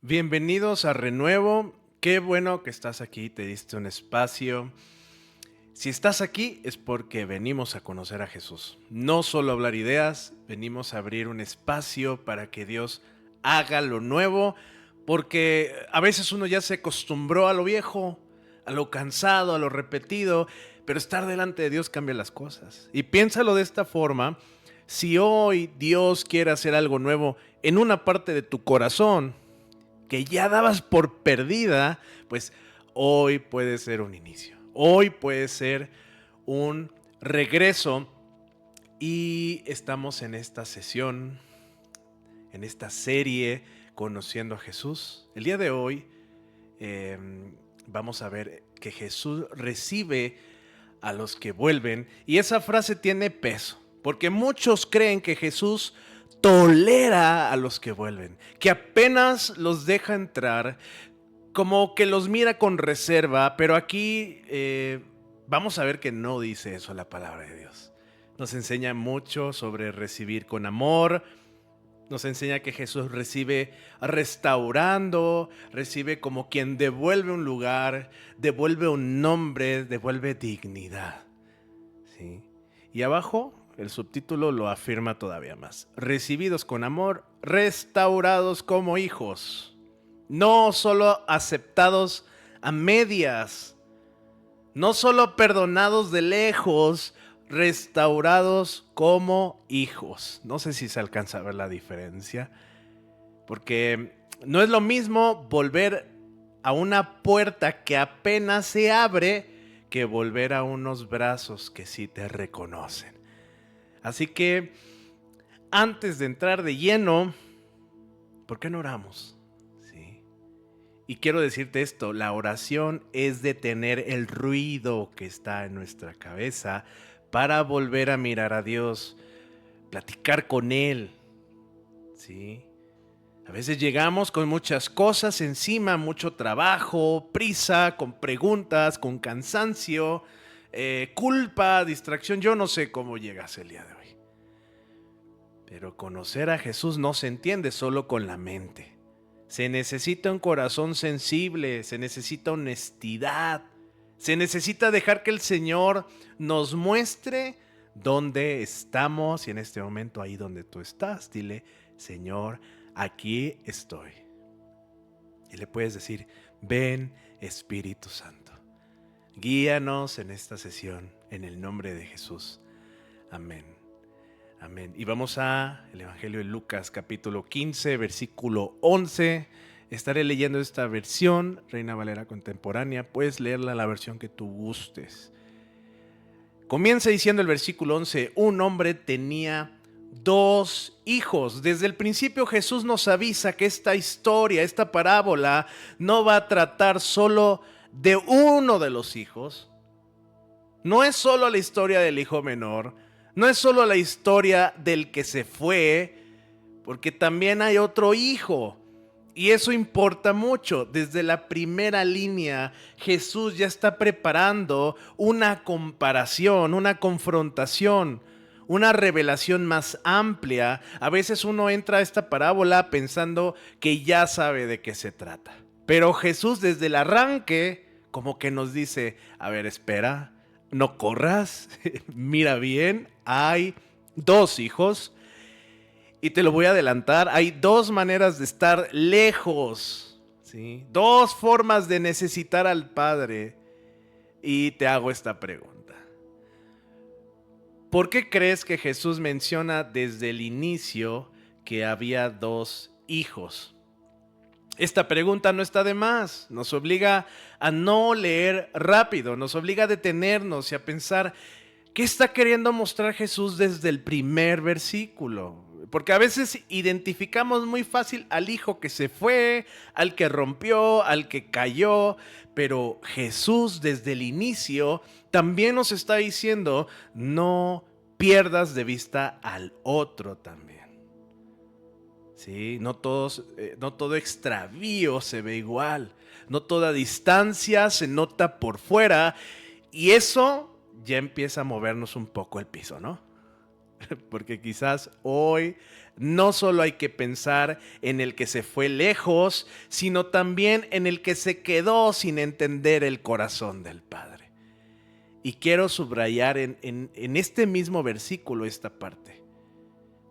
Bienvenidos a Renuevo. Qué bueno que estás aquí, te diste un espacio. Si estás aquí es porque venimos a conocer a Jesús. No solo a hablar ideas, venimos a abrir un espacio para que Dios haga lo nuevo, porque a veces uno ya se acostumbró a lo viejo, a lo cansado, a lo repetido, pero estar delante de Dios cambia las cosas. Y piénsalo de esta forma: si hoy Dios quiere hacer algo nuevo en una parte de tu corazón que ya dabas por perdida, pues hoy puede ser un inicio. Hoy puede ser un regreso y estamos en esta sesión, en esta serie Conociendo a Jesús. El día de hoy eh, vamos a ver que Jesús recibe a los que vuelven, y esa frase tiene peso, porque muchos creen que Jesús tolera a los que vuelven, que apenas los deja entrar, como que los mira con reserva, pero aquí vamos a ver que no dice eso la palabra de Dios. Nos enseña mucho sobre recibir con amor. Nos enseña que Jesús recibe restaurando, recibe como quien devuelve un lugar, devuelve un nombre, devuelve dignidad. ¿Sí? Y abajo el subtítulo lo afirma todavía más: recibidos con amor, restaurados como hijos. No solo aceptados a medias, no solo perdonados de lejos, restaurados como hijos. No sé si se alcanza a ver la diferencia, porque no es lo mismo volver a una puerta que apenas se abre que volver a unos brazos que sí te reconocen. Así que antes de entrar de lleno, ¿por qué no oramos? ¿Sí? Y quiero decirte esto: la oración es detener el ruido que está en nuestra cabeza para volver a mirar a Dios, platicar con Él. ¿Sí? A veces llegamos con muchas cosas encima, mucho trabajo, prisa, con preguntas, con cansancio, culpa, distracción. Yo no sé cómo llegas el día de hoy. Pero conocer a Jesús no se entiende solo con la mente. Se necesita un corazón sensible, se necesita honestidad, se necesita dejar que el Señor nos muestre dónde estamos. Y en este momento, ahí donde tú estás, dile: Señor, aquí estoy. Y le puedes decir: ven, Espíritu Santo, guíanos en esta sesión, en el nombre de Jesús. Amén. Amén. Y vamos a el Evangelio de Lucas, capítulo 15, versículo 11. Estaré leyendo esta versión, Reina Valera contemporánea. Puedes leerla la versión que tú gustes. Comienza diciendo el versículo 11: un hombre tenía 2 hijos. Desde el principio Jesús nos avisa que esta historia, esta parábola, no va a tratar solo de uno de los hijos. No es solo la historia del hijo menor, no es solo la historia del que se fue, porque también hay otro hijo. Y eso importa mucho. Desde la primera línea, Jesús ya está preparando una comparación, una confrontación, una revelación más amplia. A veces uno entra a esta parábola pensando que ya sabe de qué se trata. Pero Jesús desde el arranque como que nos dice: a ver, espera, no corras, mira bien, hay 2 hijos. Y te lo voy a adelantar: hay 2 maneras de estar lejos, ¿sí? 2 formas de necesitar al Padre. Y te hago esta pregunta: ¿por qué crees que Jesús menciona desde el inicio que había 2 hijos? Esta pregunta no está de más. Nos obliga a no leer rápido, nos obliga a detenernos y a pensar: ¿qué está queriendo mostrar Jesús desde el primer versículo? Porque a veces identificamos muy fácil al hijo que se fue, al que rompió, al que cayó, pero Jesús desde el inicio también nos está diciendo: no pierdas de vista al otro también. Sí, no todo extravío se ve igual, no toda distancia se nota por fuera, y eso ya empieza a movernos un poco el piso, ¿no? Porque quizás hoy no solo hay que pensar en el que se fue lejos, sino también en el que se quedó sin entender el corazón del Padre. Y quiero subrayar en este mismo versículo esta parte.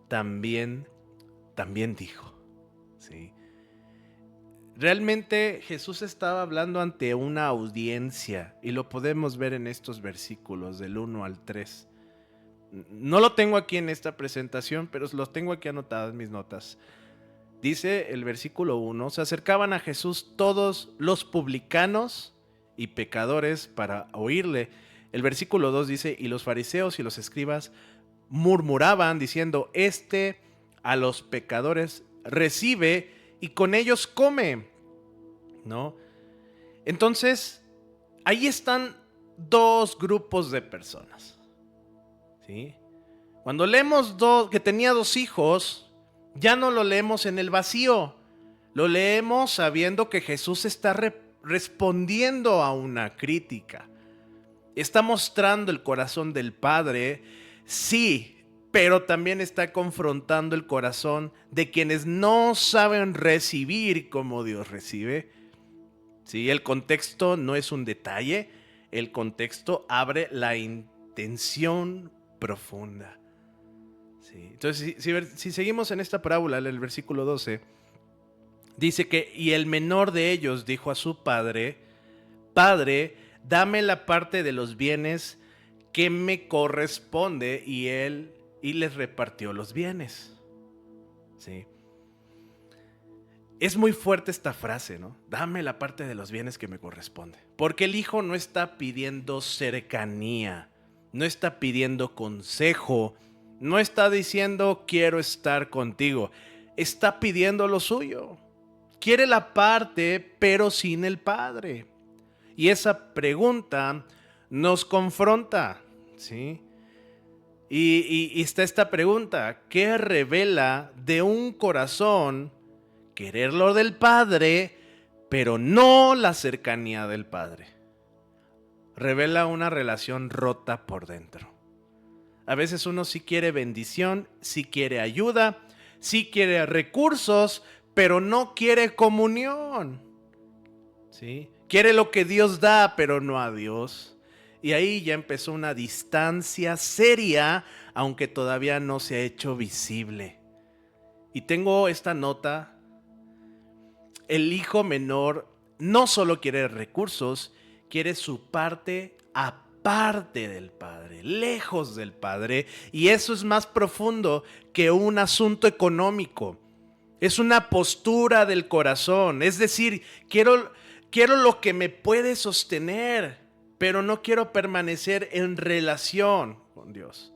También dijo, ¿sí? Realmente Jesús estaba hablando ante una audiencia y lo podemos ver en estos versículos del 1 al 3. No lo tengo aquí en esta presentación, pero lo tengo aquí anotado en mis notas. Dice el versículo 1, se acercaban a Jesús todos los publicanos y pecadores para oírle. El versículo 2 dice, y los fariseos y los escribas murmuraban diciendo, a los pecadores recibe y con ellos come, ¿no? Entonces, ahí están dos grupos de personas, ¿sí? Cuando leemos que tenía 2 hijos, ya no lo leemos en el vacío, lo leemos sabiendo que Jesús está respondiendo a una crítica. Está mostrando el corazón del Padre, sí, pero también está confrontando el corazón de quienes no saben recibir como Dios recibe. Sí, el contexto no es un detalle, el contexto abre la intención profunda. Sí. Entonces, si seguimos en esta parábola, en el versículo 12, dice que, y el menor de ellos dijo a su padre, Padre, dame la parte de los bienes que me corresponde, y les repartió los bienes. Sí. Es muy fuerte esta frase, ¿no? Dame la parte de los bienes que me corresponde. Porque el hijo no está pidiendo cercanía, no está pidiendo consejo, no está diciendo quiero estar contigo, está pidiendo lo suyo. Quiere la parte, pero sin el Padre. Y esa pregunta nos confronta, ¿sí? Y está esta pregunta, ¿qué revela de un corazón querer lo del Padre, pero no la cercanía del Padre? Revela una relación rota por dentro. A veces uno sí quiere bendición, sí quiere ayuda, sí quiere recursos, pero no quiere comunión, ¿sí? Quiere lo que Dios da, pero no a Dios. Y ahí ya empezó una distancia seria, aunque todavía no se ha hecho visible. Y tengo esta nota. El hijo menor no solo quiere recursos, quiere su parte aparte del Padre, lejos del Padre. Y eso es más profundo que un asunto económico. Es una postura del corazón. Es decir, quiero lo que me puede sostener, pero no quiero permanecer en relación con Dios.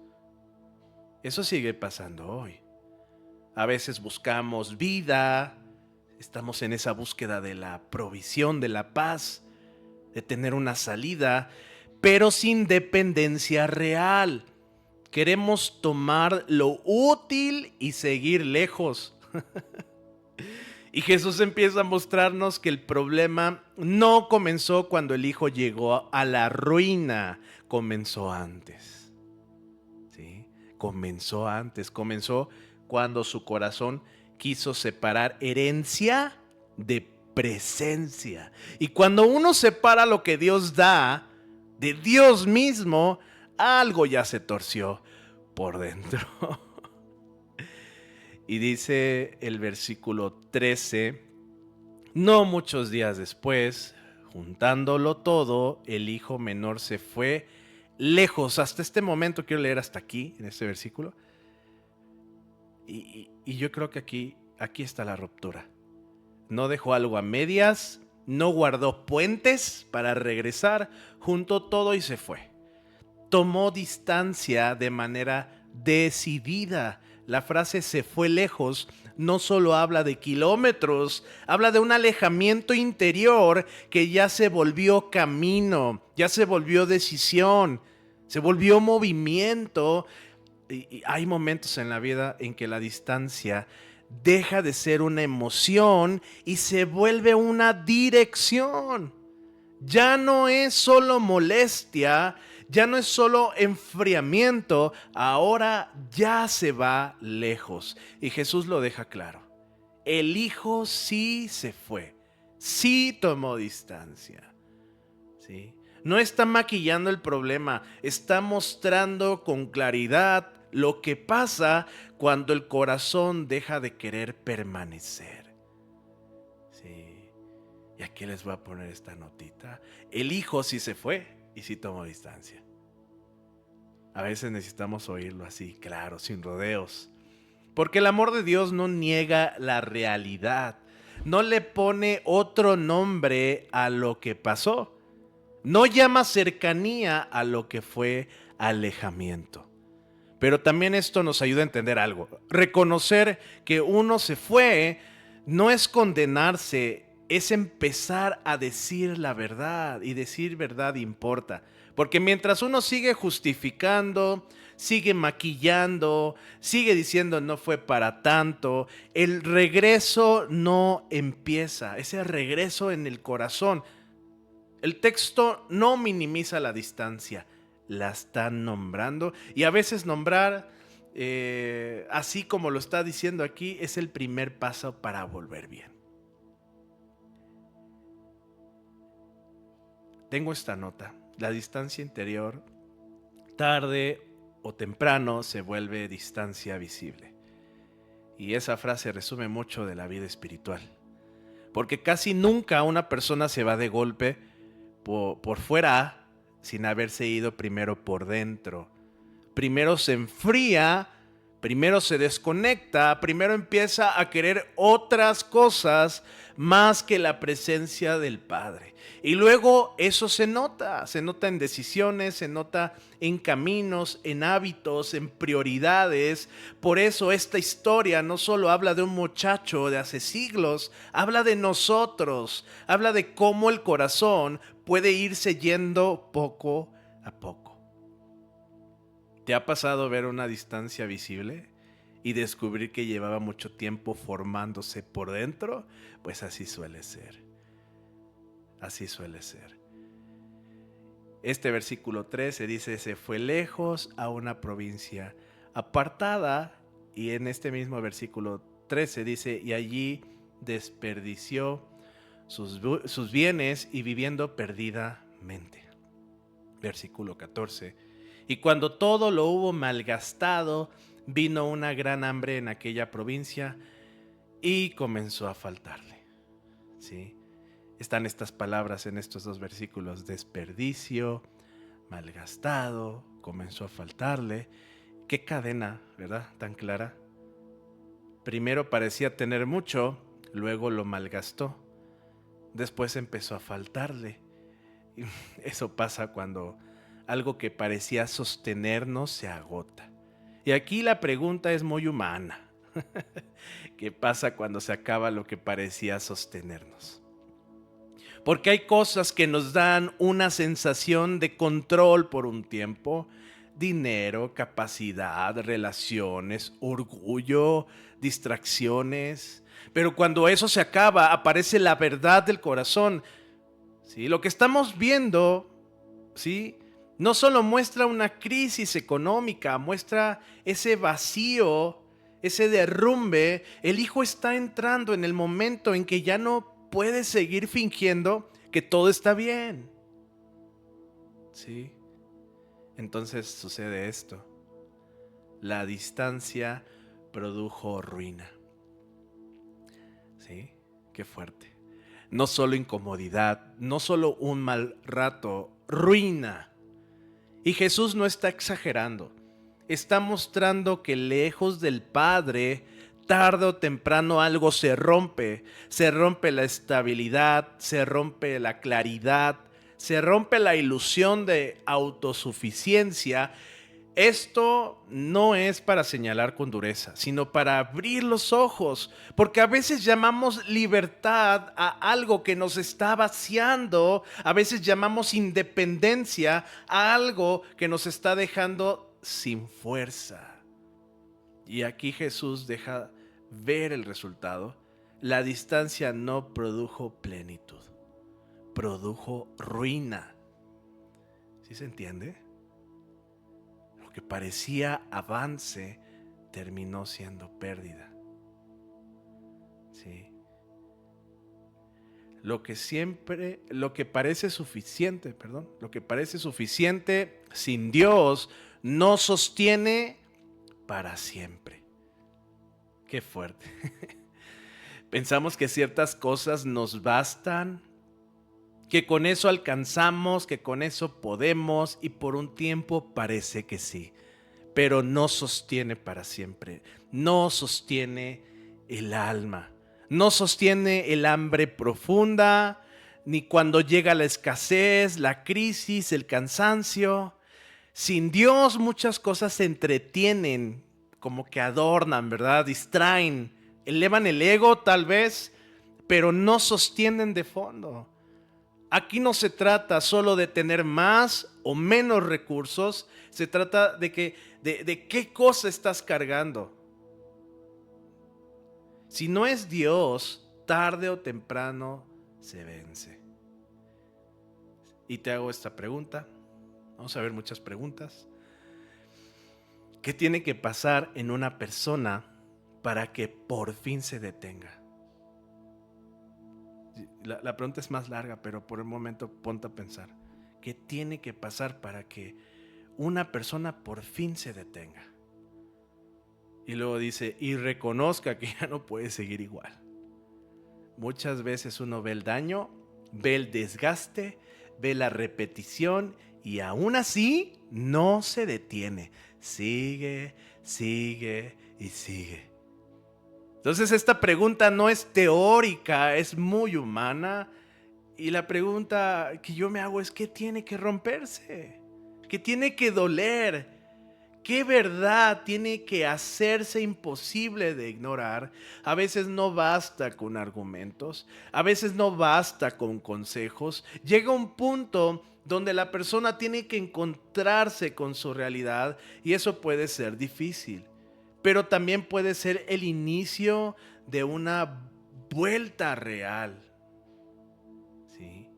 Eso sigue pasando hoy. A veces buscamos vida, estamos en esa búsqueda de la provisión, de la paz, de tener una salida, pero sin dependencia real. Queremos tomar lo útil y seguir lejos. Y Jesús empieza a mostrarnos que el problema no comenzó cuando el hijo llegó a la ruina, comenzó antes. ¿Sí? Comenzó antes, comenzó cuando su corazón quiso separar herencia de presencia. Y cuando uno separa lo que Dios da de Dios mismo, algo ya se torció por dentro. Y dice el versículo 13, no muchos días después, juntándolo todo, el hijo menor se fue lejos. Hasta este momento quiero leer hasta aquí, en este versículo. Y yo creo que aquí está la ruptura. No dejó algo a medias, no guardó puentes para regresar, juntó todo y se fue. Tomó distancia de manera decidida. La frase se fue lejos no solo habla de kilómetros, habla de un alejamiento interior que ya se volvió camino, ya se volvió decisión, se volvió movimiento. Y hay momentos en la vida en que la distancia deja de ser una emoción y se vuelve una dirección. Ya no es solo molestia, Ya no es solo enfriamiento, ahora ya se va lejos. Y Jesús lo deja claro. El Hijo sí se fue, sí tomó distancia. ¿Sí? No está maquillando el problema, está mostrando con claridad lo que pasa cuando el corazón deja de querer permanecer. Sí. Y aquí les voy a poner esta notita. El Hijo sí se fue y sí tomó distancia. A veces necesitamos oírlo así, claro, sin rodeos. Porque el amor de Dios no niega la realidad, no le pone otro nombre a lo que pasó. No llama cercanía a lo que fue alejamiento. Pero también esto nos ayuda a entender algo. Reconocer que uno se fue no es condenarse, es empezar a decir la verdad. Y decir verdad importa. Porque mientras uno sigue justificando, sigue maquillando, sigue diciendo no fue para tanto, el regreso no empieza. Ese regreso en el corazón. El texto no minimiza la distancia, la están nombrando, y a veces nombrar, así como lo está diciendo aquí, es el primer paso para volver bien. Tengo esta nota: la distancia interior, tarde o temprano, se vuelve distancia visible. Y esa frase resume mucho de la vida espiritual, porque casi nunca una persona se va de golpe por fuera sin haberse ido primero por dentro. Primero se enfría, primero se desconecta, primero empieza a querer otras cosas más que la presencia del Padre. Y luego eso se nota en decisiones, se nota en caminos, en hábitos, en prioridades. Por eso esta historia no solo habla de un muchacho de hace siglos, habla de nosotros, habla de cómo el corazón puede irse yendo poco a poco. ¿Te ha pasado ver una distancia visible y descubrir que llevaba mucho tiempo formándose por dentro? Pues así suele ser. Así suele ser. Este versículo 13 dice: se fue lejos a una provincia apartada. Y en este mismo versículo 13 dice: y allí desperdició sus bienes y viviendo perdidamente. Versículo 14: y cuando todo lo hubo malgastado, vino una gran hambre en aquella provincia y comenzó a faltarle. ¿Sí? Están estas palabras en estos dos versículos: desperdicio, malgastado, comenzó a faltarle. Qué cadena, ¿verdad? Tan clara. Primero parecía tener mucho, luego lo malgastó, después empezó a faltarle. Eso pasa cuando algo que parecía sostenernos se agota. Y aquí la pregunta es muy humana. ¿Qué pasa cuando se acaba lo que parecía sostenernos? Porque hay cosas que nos dan una sensación de control por un tiempo: dinero, capacidad, relaciones, orgullo, distracciones. Pero cuando eso se acaba, aparece la verdad del corazón. ¿Sí? Lo que estamos viendo, ¿sí?, no solo muestra una crisis económica, muestra ese vacío, ese derrumbe. El hijo está entrando en el momento en que ya no puede seguir fingiendo que todo está bien. ¿Sí? Entonces sucede esto: la distancia produjo ruina. ¿Sí? Qué fuerte. No solo incomodidad, no solo un mal rato, ruina. Y Jesús no está exagerando. Está mostrando que lejos del Padre, tarde o temprano algo se rompe. Se rompe la estabilidad, se rompe la claridad, se rompe la ilusión de autosuficiencia. Esto no es para señalar con dureza, sino para abrir los ojos, porque a veces llamamos libertad a algo que nos está vaciando, a veces llamamos independencia a algo que nos está dejando sin fuerza. Y aquí Jesús deja ver el resultado. La distancia no produjo plenitud, produjo ruina. ¿Sí se entiende? lo que parecía avance terminó siendo pérdida. Sí. Lo que parece suficiente sin Dios no sostiene para siempre. Qué fuerte. Pensamos que ciertas cosas nos bastan, que con eso alcanzamos, que con eso podemos, y por un tiempo parece que sí, pero no sostiene para siempre, no sostiene el alma, no sostiene el hambre profunda, ni cuando llega la escasez, la crisis, el cansancio. Sin Dios muchas cosas se entretienen, como que adornan, ¿verdad? Distraen, elevan el ego tal vez, pero no sostienen de fondo. Aquí no se trata solo de tener más o menos recursos, se trata de qué cosa estás cargando. Si no es Dios, tarde o temprano se vence. Y te hago esta pregunta. Vamos a ver muchas preguntas. ¿Qué tiene que pasar en una persona para que por fin se detenga? La pregunta es más larga, pero por el momento ponte a pensar. ¿Qué tiene que pasar para que una persona por fin se detenga? Y luego dice, y reconozca que ya no puede seguir igual. Muchas veces uno ve el daño, ve el desgaste, ve la repetición y aún así no se detiene. Sigue, sigue y sigue. Entonces esta pregunta no es teórica, es muy humana. Y la pregunta que yo me hago es, ¿qué tiene que romperse? ¿Qué tiene que doler? ¿Qué verdad tiene que hacerse imposible de ignorar? A veces no basta con argumentos, a veces no basta con consejos. Llega un punto donde la persona tiene que encontrarse con su realidad y eso puede ser difícil, pero también puede ser el inicio de una vuelta real. ¿Sí?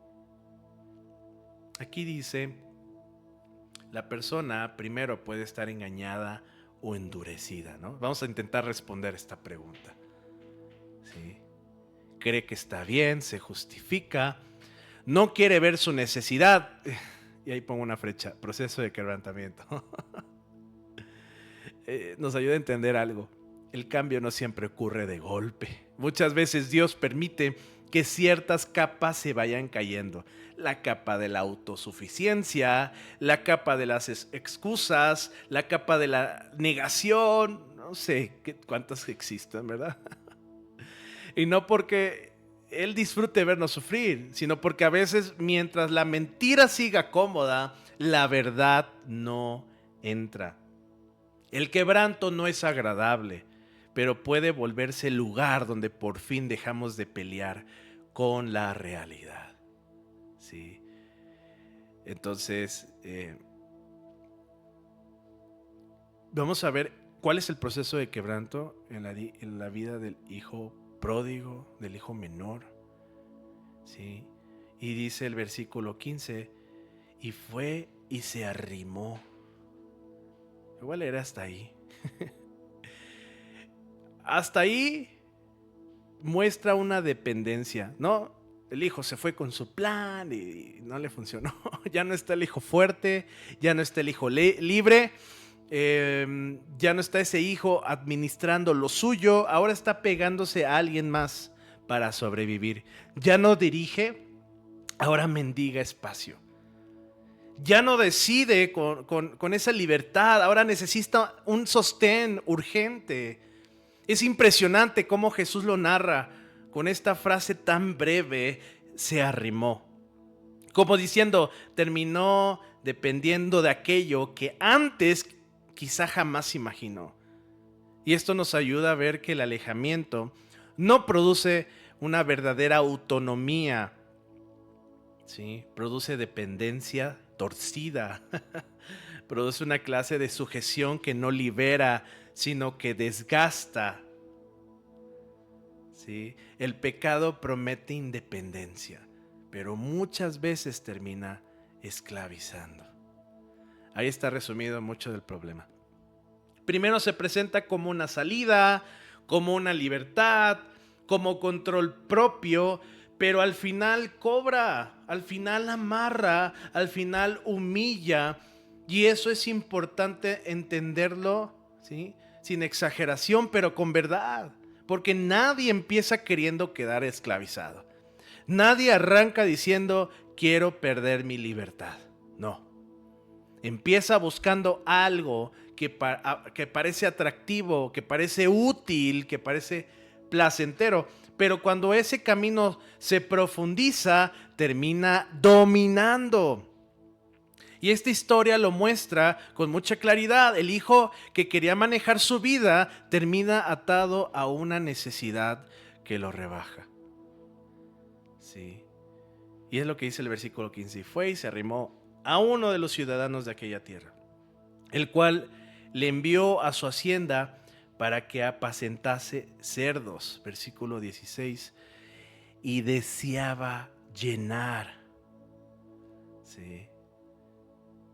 Aquí dice, la persona primero puede estar engañada o endurecida, ¿no? Vamos a intentar responder esta pregunta. ¿Sí? Cree que está bien, se justifica, no quiere ver su necesidad. Y ahí pongo una flecha, proceso de quebrantamiento. Nos ayuda a entender algo. El cambio no siempre ocurre de golpe. Muchas veces Dios permite que ciertas capas se vayan cayendo. La capa de la autosuficiencia, la capa de las excusas, la capa de la negación, no sé cuántas existen, ¿verdad? Y no porque Él disfrute vernos sufrir, sino porque a veces mientras la mentira siga cómoda, la verdad no entra. El quebranto no es agradable, pero puede volverse el lugar donde por fin dejamos de pelear con la realidad. ¿Sí? Entonces, vamos a ver cuál es el proceso de quebranto en la vida del hijo pródigo, del hijo menor. ¿Sí? Y dice el versículo 15, y fue y se arrimó. Igual era hasta ahí. Hasta ahí muestra una dependencia, ¿no? El hijo se fue con su plan y no le funcionó. Ya no está el hijo fuerte, ya no está el hijo libre, ya no está ese hijo administrando lo suyo, ahora está pegándose a alguien más para sobrevivir. Ya no dirige, ahora mendiga espacio. Ya no decide con esa libertad, ahora necesita un sostén urgente. Es impresionante cómo Jesús lo narra con esta frase tan breve, se arrimó. Como diciendo, terminó dependiendo de aquello que antes quizá jamás imaginó. Y esto nos ayuda a ver que el alejamiento no produce una verdadera autonomía, ¿sí? Produce dependencia torcida, produce una clase de sujeción que no libera, sino que desgasta. ¿Sí? El pecado promete independencia, pero muchas veces termina esclavizando. Ahí está resumido mucho del problema. Primero se presenta como una salida, como una libertad, como control propio, pero al final cobra, al final amarra, al final humilla. Y eso es importante entenderlo, ¿sí? Sin exageración, pero con verdad. Porque nadie empieza queriendo quedar esclavizado. Nadie arranca diciendo, quiero perder mi libertad. No. Empieza buscando algo que parece atractivo, que parece útil, que parece placentero. Pero cuando ese camino se profundiza, termina dominando. Y esta historia lo muestra con mucha claridad. El hijo que quería manejar su vida termina atado a una necesidad que lo rebaja. Sí. Y es lo que dice el versículo 15. Y fue y se arrimó a uno de los ciudadanos de aquella tierra, el cual le envió a su hacienda para que apacentase cerdos. Versículo 16. Y deseaba llenar. Sí.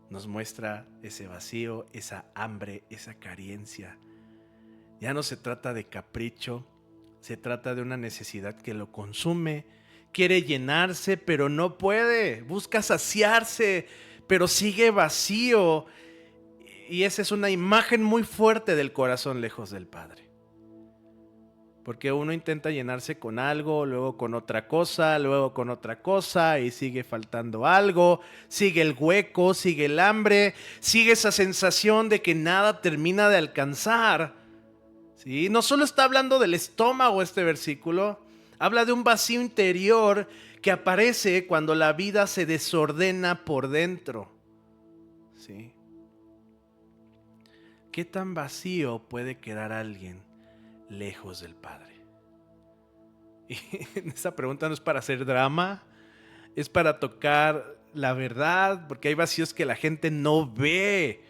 Nos muestra ese vacío, esa hambre, esa carencia. Ya no se trata de capricho, se trata de una necesidad que lo consume. Quiere llenarse, pero no puede. Busca saciarse, pero sigue vacío. Y esa es una imagen muy fuerte del corazón lejos del Padre. Porque uno intenta llenarse con algo, luego con otra cosa, luego con otra cosa y sigue faltando algo, sigue el hueco, sigue el hambre, sigue esa sensación de que nada termina de alcanzar. ¿Sí? No solo está hablando del estómago este versículo, habla de un vacío interior que aparece cuando la vida se desordena por dentro. ¿Sí? ¿Qué tan vacío puede quedar alguien lejos del Padre? Y esa pregunta no es para hacer drama, es para tocar la verdad, porque hay vacíos que la gente no ve.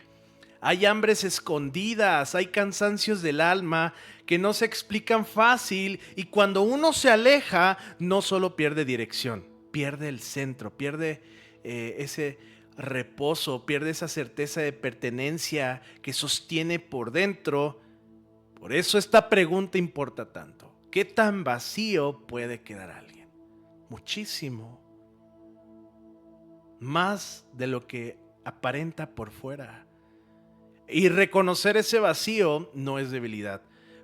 Hay hambres escondidas, hay cansancios del alma que no se explican fácil, y cuando uno se aleja, no solo pierde dirección, pierde el centro, pierde ese reposo, pierde esa certeza de pertenencia que sostiene por dentro. Por eso esta pregunta importa tanto. ¿Qué tan vacío puede quedar alguien? Muchísimo. Más de lo que aparenta por fuera. Y reconocer ese vacío no es debilidad.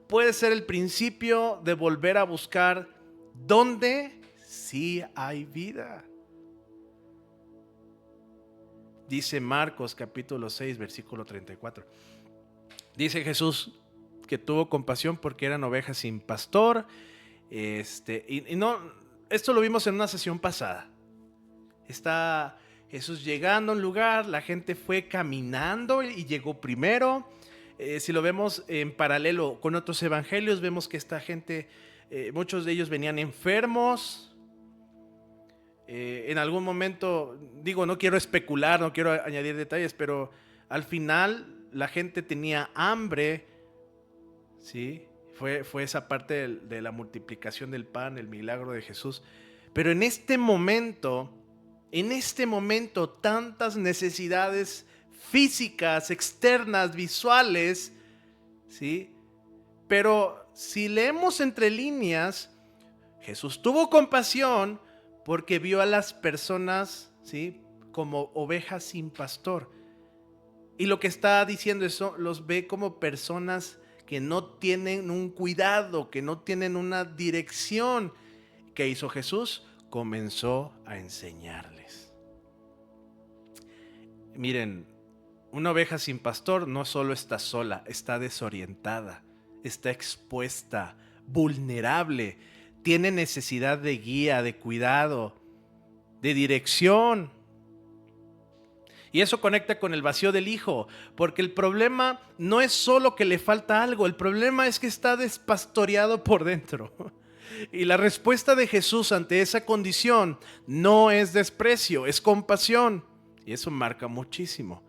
Puede ser el principio de volver a buscar dónde sí hay vida. Dice Marcos capítulo 6, versículo 34. Dice Jesús que tuvo compasión porque eran ovejas sin pastor. No, esto lo vimos en una sesión pasada. Está Jesús llegando a un lugar, la gente fue caminando y llegó primero. Si lo vemos en paralelo con otros evangelios, vemos que esta gente, muchos de ellos venían enfermos. En algún momento, no quiero especular, no quiero añadir detalles, pero al final la gente tenía hambre. ¿Sí? Fue esa parte de la multiplicación del pan, el milagro de Jesús. Pero en este momento, tantas necesidades físicas, externas, visuales, ¿sí? Pero si leemos entre líneas, Jesús tuvo compasión porque vio a las personas, ¿sí?, como ovejas sin pastor. Y lo que está diciendo eso, los ve como personas que no tienen un cuidado, que no tienen una dirección. ¿Qué hizo Jesús? Comenzó a enseñarles. Miren, una oveja sin pastor no solo está sola, está desorientada, está expuesta, vulnerable, tiene necesidad de guía, de cuidado, de dirección. Y eso conecta con el vacío del hijo, porque el problema no es solo que le falta algo, el problema es que está despastoreado por dentro. Y la respuesta de Jesús ante esa condición no es desprecio, es compasión. Y eso marca muchísimo.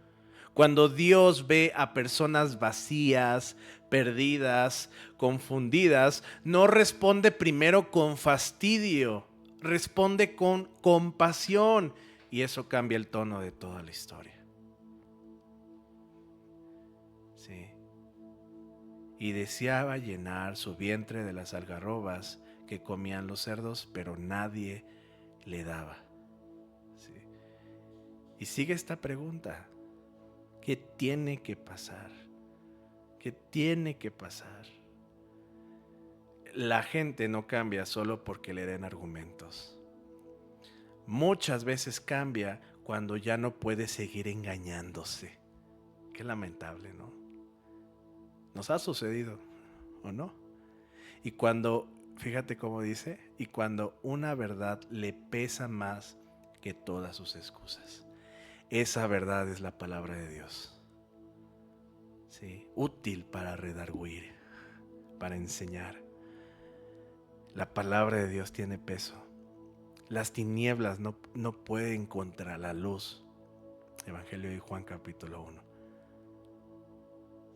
Cuando Dios ve a personas vacías, perdidas, confundidas, no responde primero con fastidio, responde con compasión. Y eso cambia el tono de toda la historia. y deseaba llenar su vientre de las algarrobas que comían los cerdos, pero nadie le daba. ¿Sí? Y sigue esta pregunta: ¿qué tiene que pasar? ¿Qué tiene que pasar? La gente no cambia solo porque le den argumentos. Muchas veces cambia cuando ya no puede seguir engañándose. Qué lamentable, ¿no? Nos ha sucedido, ¿o no? Y cuando, fíjate cómo dice, y cuando una verdad le pesa más que todas sus excusas. Esa verdad es la palabra de Dios. Sí, útil para redarguir, para enseñar. La palabra de Dios tiene peso. Las tinieblas no pueden contra la luz. Evangelio de Juan capítulo 1.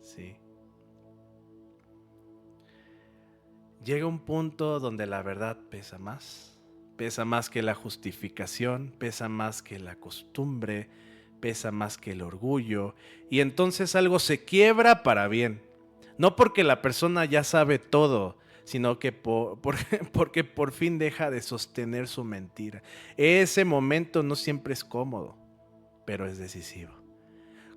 Sí. Llega un punto donde la verdad pesa más. Pesa más que la justificación, pesa más que la costumbre, pesa más que el orgullo. Y entonces algo se quiebra para bien. No porque la persona ya sabe todo, sino que porque por fin deja de sostener su mentira. Ese momento no siempre es cómodo, pero es decisivo.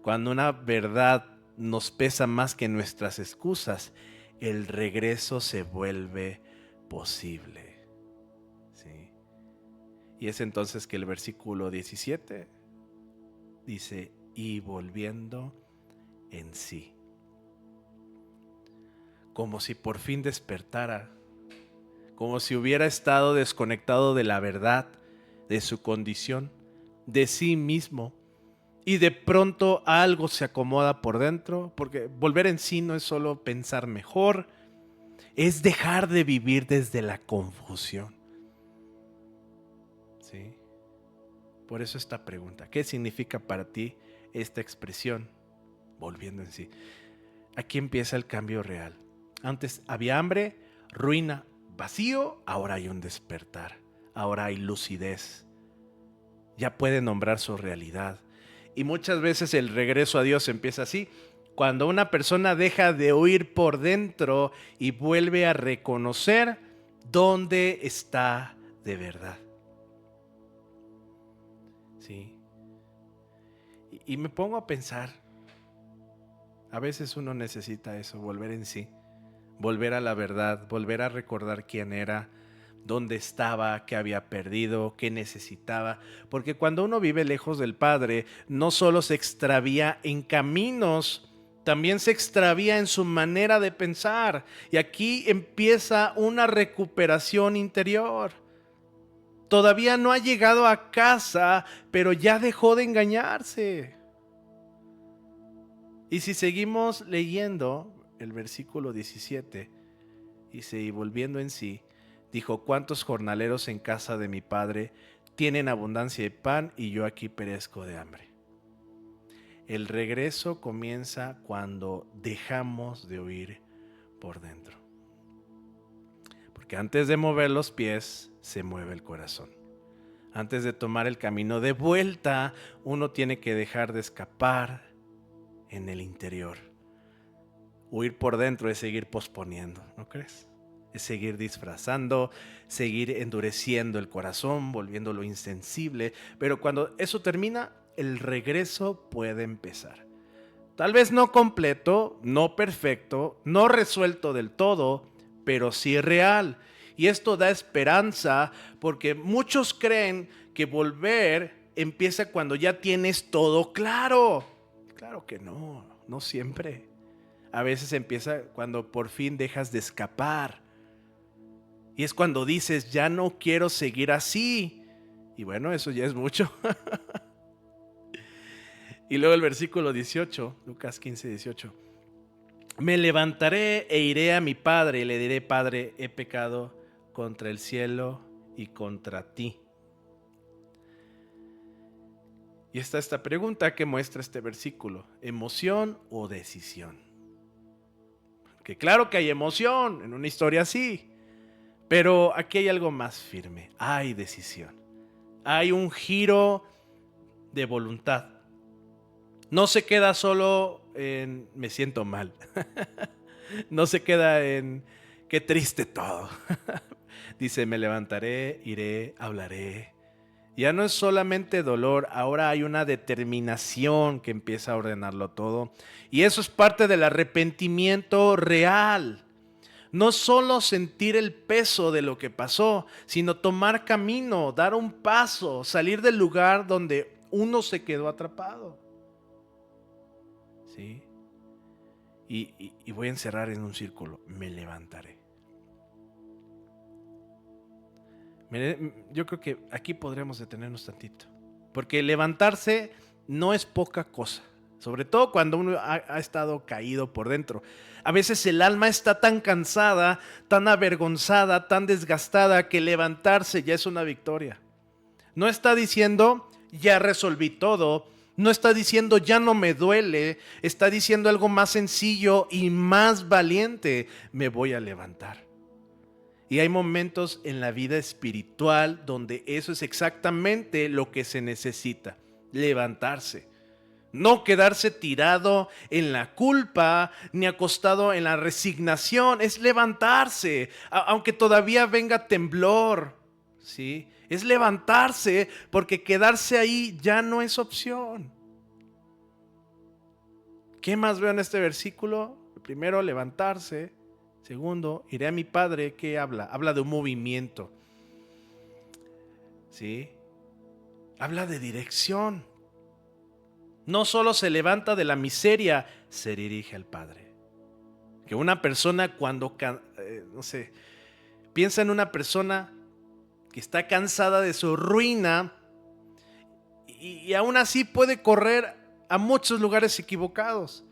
Cuando una verdad nos pesa más que nuestras excusas, el regreso se vuelve posible. ¿Sí? Y es entonces que el versículo 17 dice: y volviendo en sí. Como si por fin despertara, como si hubiera estado desconectado de la verdad, de su condición, de sí mismo, y de pronto algo se acomoda por dentro, porque volver en sí no es solo pensar mejor, es dejar de vivir desde la confusión. ¿Sí? Por eso esta pregunta: ¿qué significa para ti esta expresión, volviendo en sí? Aquí empieza el cambio real. Antes había hambre, ruina, vacío, ahora hay un despertar, ahora hay lucidez. Ya puede nombrar su realidad. Y muchas veces el regreso a Dios empieza así: cuando una persona deja de oír por dentro y vuelve a reconocer dónde está de verdad. Sí. Y me pongo a pensar, a veces uno necesita eso, volver en sí, volver a la verdad, volver a recordar quién era, dónde estaba, qué había perdido, qué necesitaba. Porque cuando uno vive lejos del Padre, no solo se extravía en caminos, también se extravía en su manera de pensar. Y aquí empieza una recuperación interior. Todavía no ha llegado a casa, pero ya dejó de engañarse. Y si seguimos leyendo el versículo 17, dice: y volviendo en sí, dijo: ¿cuántos jornaleros en casa de mi padre tienen abundancia de pan y yo aquí perezco de hambre? El regreso comienza cuando dejamos de oír por dentro. Porque antes de mover los pies, se mueve el corazón. Antes de tomar el camino de vuelta, uno tiene que dejar de escapar en el interior. Huir por dentro es seguir posponiendo, ¿no crees? Es seguir disfrazando, seguir endureciendo el corazón, volviéndolo insensible. Pero cuando eso termina, el regreso puede empezar. Tal vez no completo, no perfecto, no resuelto del todo, pero sí real. Y esto da esperanza porque muchos creen que volver empieza cuando ya tienes todo claro. Claro que no, no siempre. A veces empieza cuando por fin dejas de escapar. Y es cuando dices: ya no quiero seguir así. Y bueno, eso ya es mucho. Y luego el versículo 18, Lucas 15, 18. Me levantaré e iré a mi padre y le diré: Padre, he pecado contra el cielo y contra ti. Y está esta pregunta que muestra este versículo: ¿emoción o decisión? Que claro que hay emoción en una historia así, pero aquí hay algo más firme. Hay decisión. Hay un giro de voluntad. No se queda solo en me siento mal. No se queda en qué triste todo. Dice, me levantaré, iré, hablaré. Ya no es solamente dolor, ahora hay una determinación que empieza a ordenarlo todo. Y eso es parte del arrepentimiento real. No solo sentir el peso de lo que pasó, sino tomar camino, dar un paso, salir del lugar donde uno se quedó atrapado. ¿Sí? Y voy a encerrar en un círculo. Me levantaré. Yo creo que aquí podremos detenernos tantito. Porque levantarse no es poca cosa. Sobre todo cuando uno ha estado caído por dentro. A veces el alma está tan cansada, tan avergonzada, tan desgastada, que levantarse ya es una victoria. No está diciendo, ya resolví todo. No está diciendo, ya no me duele. Está diciendo algo más sencillo y más valiente. Me voy a levantar. Y hay momentos en la vida espiritual donde eso es exactamente lo que se necesita. Levantarse. No quedarse tirado en la culpa ni acostado en la resignación. Es levantarse, aunque todavía venga temblor. ¿Sí? Es levantarse, porque quedarse ahí ya no es opción. ¿Qué más veo en este versículo? Primero, levantarse. Segundo, iré a mi padre. ¿Qué habla? Habla de un movimiento. ¿Sí? Habla de dirección. No solo se levanta de la miseria, se dirige al Padre. Que una persona cuando, no sé, piensa en una persona que está cansada de su ruina y aún así puede correr a muchos lugares equivocados.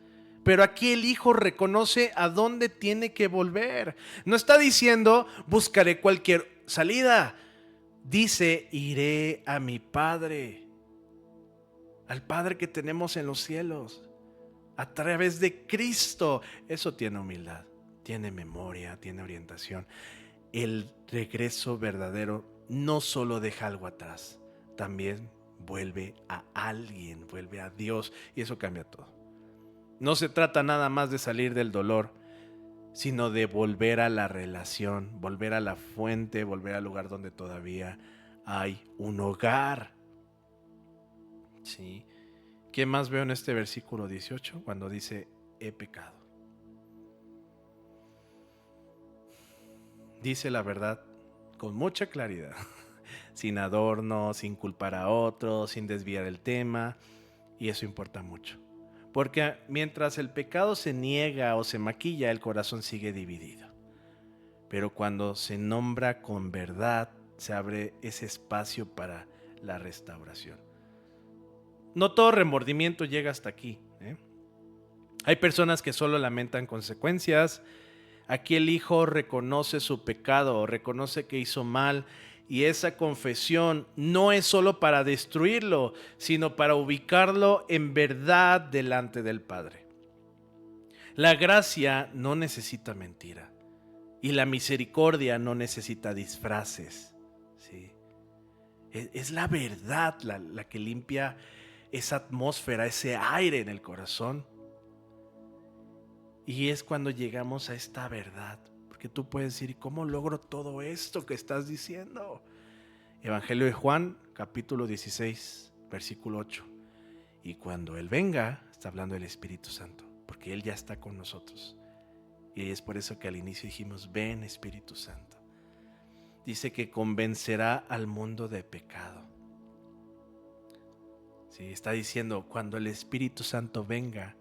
Pero aquí el hijo reconoce a dónde tiene que volver. No está diciendo buscaré cualquier salida. Dice, iré a mi Padre. Al Padre que tenemos en los cielos. A través de Cristo. Eso tiene humildad, tiene memoria, tiene orientación. El regreso verdadero no solo deja algo atrás, también vuelve a alguien, vuelve a Dios, y eso cambia todo. No se trata nada más de salir del dolor, sino de volver a la relación, volver a la fuente, volver al lugar donde todavía hay un hogar. ¿Sí? ¿Qué más veo en este versículo 18 cuando dice he pecado? Dice la verdad con mucha claridad, sin adorno, sin culpar a otros, sin desviar el tema, y eso importa mucho. Porque mientras el pecado se niega o se maquilla, el corazón sigue dividido. Pero cuando se nombra con verdad, se abre ese espacio para la restauración. No todo remordimiento llega hasta aquí, ¿eh? Hay personas que solo lamentan consecuencias. Aquí el hijo reconoce su pecado, reconoce que hizo mal, y esa confesión no es solo para destruirlo, sino para ubicarlo en verdad delante del Padre. La gracia no necesita mentira y la misericordia no necesita disfraces. ¿Sí? Es la verdad la que limpia esa atmósfera, ese aire en el corazón. Y es cuando llegamos a esta verdad. Porque tú puedes decir, ¿cómo logro todo esto que estás diciendo? Evangelio de Juan, capítulo 16, versículo 8. Y cuando Él venga, está hablando del Espíritu Santo, porque Él ya está con nosotros. Y es por eso que al inicio dijimos, ven Espíritu Santo. Dice que convencerá al mundo de pecado. Sí, está diciendo, cuando el Espíritu Santo venga,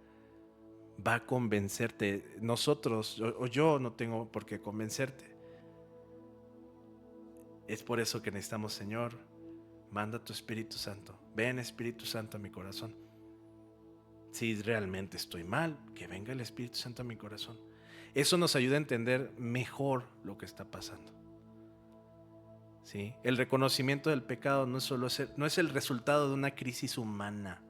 va a convencerte. Nosotros o yo no tengo por qué convencerte. Es por eso que necesitamos, Señor, manda tu Espíritu Santo. Ven Espíritu Santo a mi corazón. Si realmente estoy mal, que venga el Espíritu Santo a mi corazón. Eso nos ayuda a entender mejor lo que está pasando. ¿Sí? El reconocimiento del pecado no es el resultado de una crisis humana.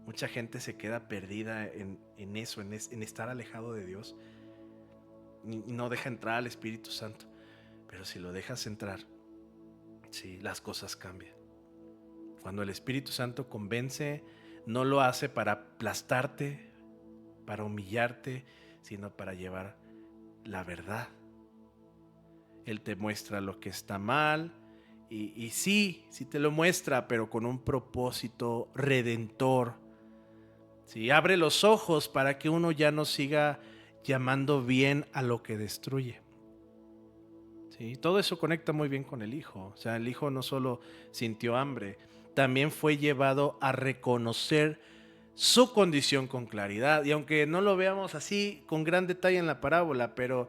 Mucha gente se queda perdida en eso, en estar alejado de Dios. Y no deja entrar al Espíritu Santo. Pero si lo dejas entrar, sí, las cosas cambian. Cuando el Espíritu Santo convence, no lo hace para aplastarte, para humillarte, sino para llevar la verdad. Él te muestra lo que está mal y sí te lo muestra, pero con un propósito redentor. Sí, abre los ojos para que uno ya no siga llamando bien a lo que destruye. Sí, todo eso conecta muy bien con el Hijo. O sea, el Hijo no solo sintió hambre, también fue llevado a reconocer su condición con claridad. Y aunque no lo veamos así con gran detalle en la parábola, pero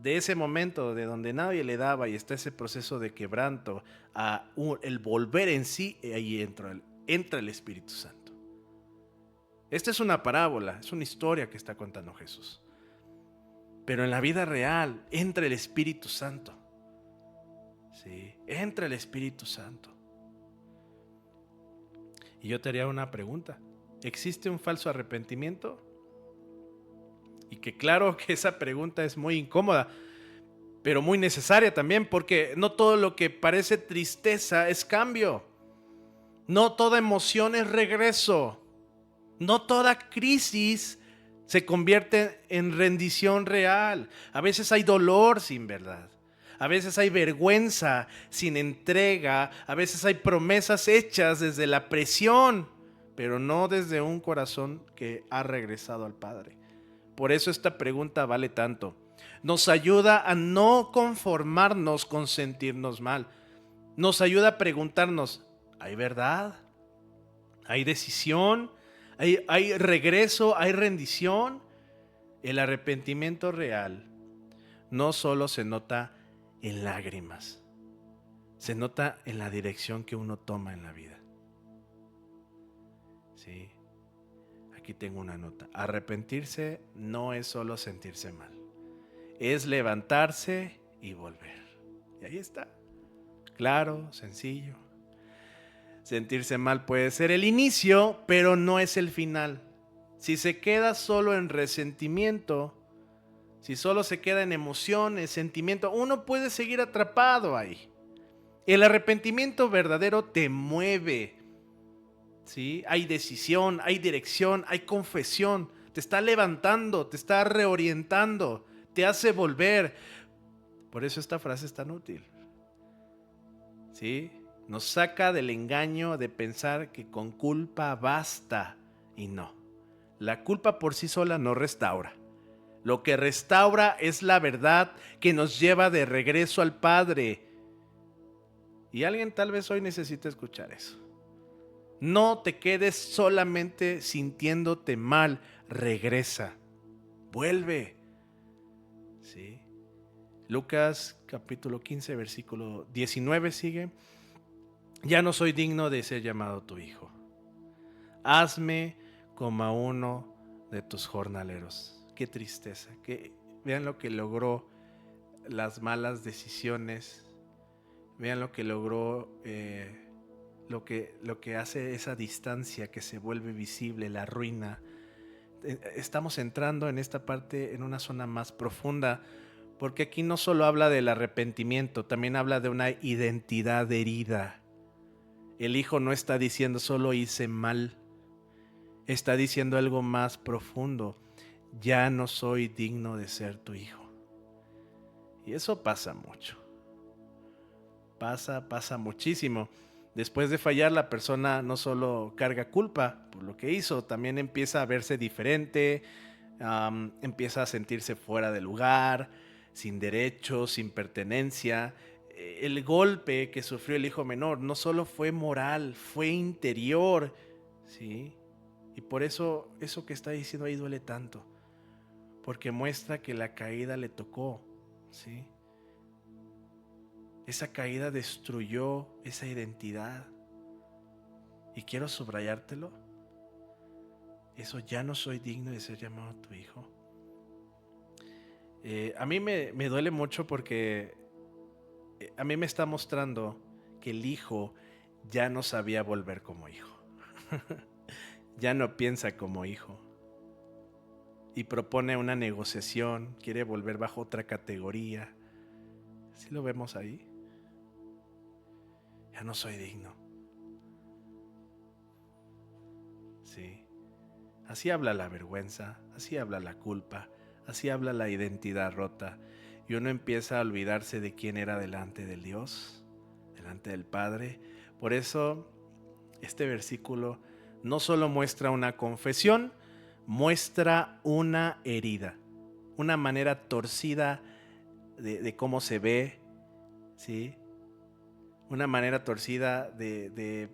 de ese momento de donde nadie le daba y está ese proceso de quebranto a el volver en sí, ahí entra el Espíritu Santo. Esta es una parábola, es una historia que está contando Jesús. Pero en la vida real entra el Espíritu Santo. Sí, entra el Espíritu Santo. Y yo te haría una pregunta. ¿Existe un falso arrepentimiento? Y que claro que esa pregunta es muy incómoda, pero muy necesaria también, porque no todo lo que parece tristeza es cambio. No toda emoción es regreso. No toda crisis se convierte en rendición real. A veces hay dolor sin verdad. A veces hay vergüenza sin entrega. A veces hay promesas hechas desde la presión, pero no desde un corazón que ha regresado al Padre. Por eso esta pregunta vale tanto. Nos ayuda a no conformarnos con sentirnos mal. Nos ayuda a preguntarnos, ¿hay verdad? ¿Hay decisión? ¿Hay regreso? ¿Hay rendición? El arrepentimiento real no solo se nota en lágrimas, se nota en la dirección que uno toma en la vida. Sí. Aquí tengo una nota. Arrepentirse no es solo sentirse mal, es levantarse y volver. Y ahí está. Claro, sencillo. Sentirse mal puede ser el inicio, pero no es el final. Si se queda solo en resentimiento, si solo se queda en emociones, sentimiento, uno puede seguir atrapado ahí. El arrepentimiento verdadero te mueve. ¿Sí? Hay decisión, hay dirección, hay confesión. Te está levantando, te está reorientando, te hace volver. Por eso esta frase es tan útil. ¿Sí? Nos saca del engaño de pensar que con culpa basta. Y no. La culpa por sí sola no restaura. Lo que restaura es la verdad que nos lleva de regreso al Padre. Y alguien tal vez hoy necesite escuchar eso. No te quedes solamente sintiéndote mal. Regresa. Vuelve. ¿Sí? Lucas capítulo 15, versículo 19 sigue. Ya no soy digno de ser llamado tu hijo. Hazme como a uno de tus jornaleros. Qué tristeza. Vean lo que logró las malas decisiones. Vean lo que logró, lo que hace esa distancia que se vuelve visible, la ruina. Estamos entrando en esta parte, en una zona más profunda, porque aquí no solo habla del arrepentimiento, también habla de una identidad herida. El hijo no está diciendo solo hice mal, está diciendo algo más profundo. Ya no soy digno de ser tu hijo. Y eso pasa mucho. Pasa muchísimo. Después de fallar, la persona no solo carga culpa por lo que hizo, también empieza a verse diferente, empieza a sentirse fuera de lugar, sin derechos, sin pertenencia. El golpe que sufrió el hijo menor no solo fue moral, fue interior, ¿sí? Y por eso que está diciendo ahí duele tanto, porque muestra que la caída le tocó, ¿sí? Esa caída destruyó esa identidad. Y quiero subrayártelo. Eso, ya no soy digno de ser llamado tu hijo. A mí me duele mucho porque a mí me está mostrando que el hijo ya no sabía volver como hijo. Ya no piensa como hijo. Y propone una negociación, quiere volver bajo otra categoría. ¿Sí lo vemos ahí? Ya no soy digno. Sí. Así habla la vergüenza, así habla la culpa, Así habla la identidad rota. Y uno empieza a olvidarse de quién era delante del Dios, delante del Padre. Por eso este versículo no solo muestra una confesión, muestra una herida, una manera torcida de cómo se ve, ¿sí? Una manera torcida de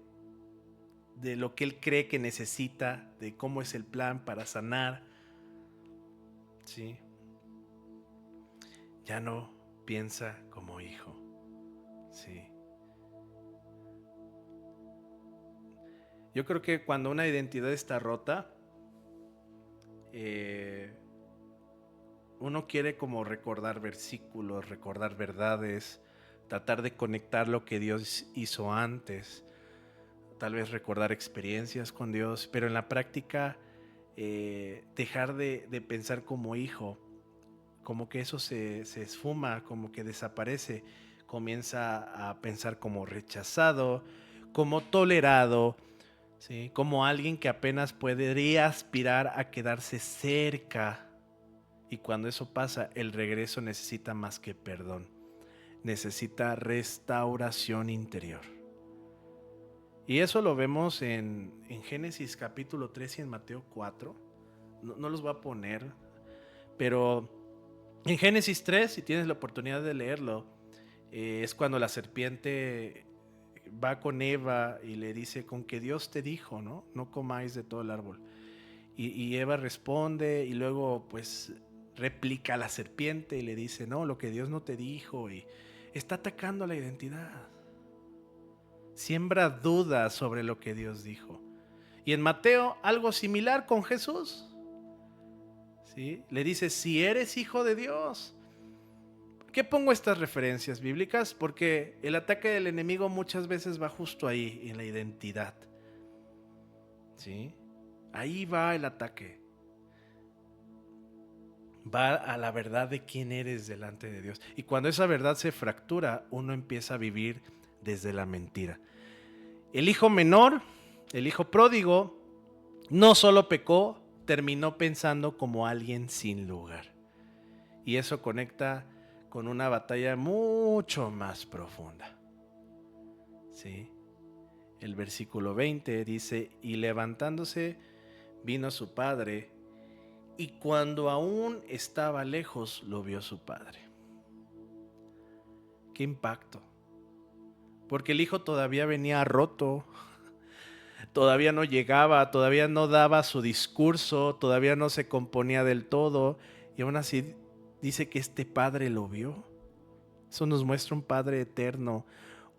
lo que él cree que necesita, de cómo es el plan para sanar, ¿sí? Ya no piensa como hijo, ¿sí? Yo creo que cuando una identidad está rota, uno quiere como recordar versículos, recordar verdades, tratar de conectar lo que Dios hizo antes, tal vez recordar experiencias con Dios, pero en la práctica dejar de pensar como hijo, como que eso se esfuma, como que desaparece, comienza a pensar como rechazado, como tolerado, ¿sí? Como alguien que apenas podría aspirar a quedarse cerca. Y cuando eso pasa, el regreso necesita más que perdón, necesita restauración interior. Y eso lo vemos en Génesis capítulo 3 y en Mateo 4. No los voy a poner, pero en Génesis 3, si tienes la oportunidad de leerlo, es cuando la serpiente va con Eva y le dice, con que Dios te dijo, ¿no? No comáis de todo el árbol. Y Eva responde y luego pues replica a la serpiente y le dice, no, lo que Dios no te dijo, y está atacando la identidad. Siembra dudas sobre lo que Dios dijo. Y en Mateo algo similar con Jesús, ¿sí? Le dice, si eres hijo de Dios. ¿Por qué pongo estas referencias bíblicas? Porque el ataque del enemigo muchas veces va justo ahí, en la identidad, ¿sí? Ahí va el ataque. Va a la verdad de quién eres delante de Dios. Y cuando esa verdad se fractura, uno empieza a vivir desde la mentira. El hijo menor, el hijo pródigo, no solo pecó, terminó pensando como alguien sin lugar. Y eso conecta con una batalla mucho más profunda. ¿Sí? El versículo 20 dice, y levantándose vino su padre, y cuando aún estaba lejos lo vio su padre. ¡Qué impacto! Porque el hijo todavía venía roto, todavía no llegaba, todavía no daba su discurso, todavía no se componía del todo, y aún así dice que este padre lo vio. Eso nos muestra un padre eterno,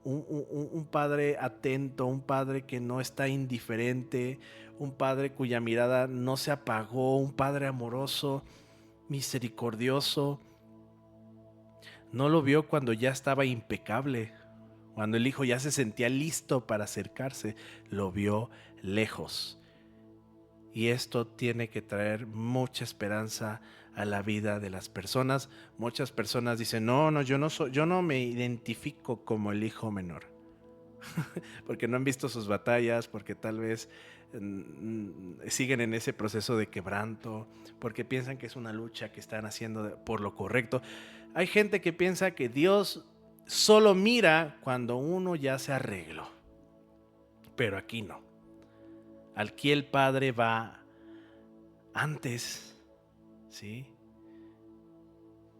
un padre atento, un padre que no está indiferente, un padre cuya mirada no se apagó, un padre amoroso, misericordioso. No lo vio cuando ya estaba impecable, cuando el hijo ya se sentía listo para acercarse, lo vio lejos. Y esto tiene que traer mucha esperanza a la vida de las personas. Muchas personas dicen, no, yo no me identifico como el hijo menor. Porque no han visto sus batallas, porque tal vez siguen en ese proceso de quebranto, porque piensan que es una lucha que están haciendo por lo correcto. Hay gente que piensa que Dios solo mira cuando uno ya se arregló, pero aquí no. Aquí el Padre va antes, ¿sí?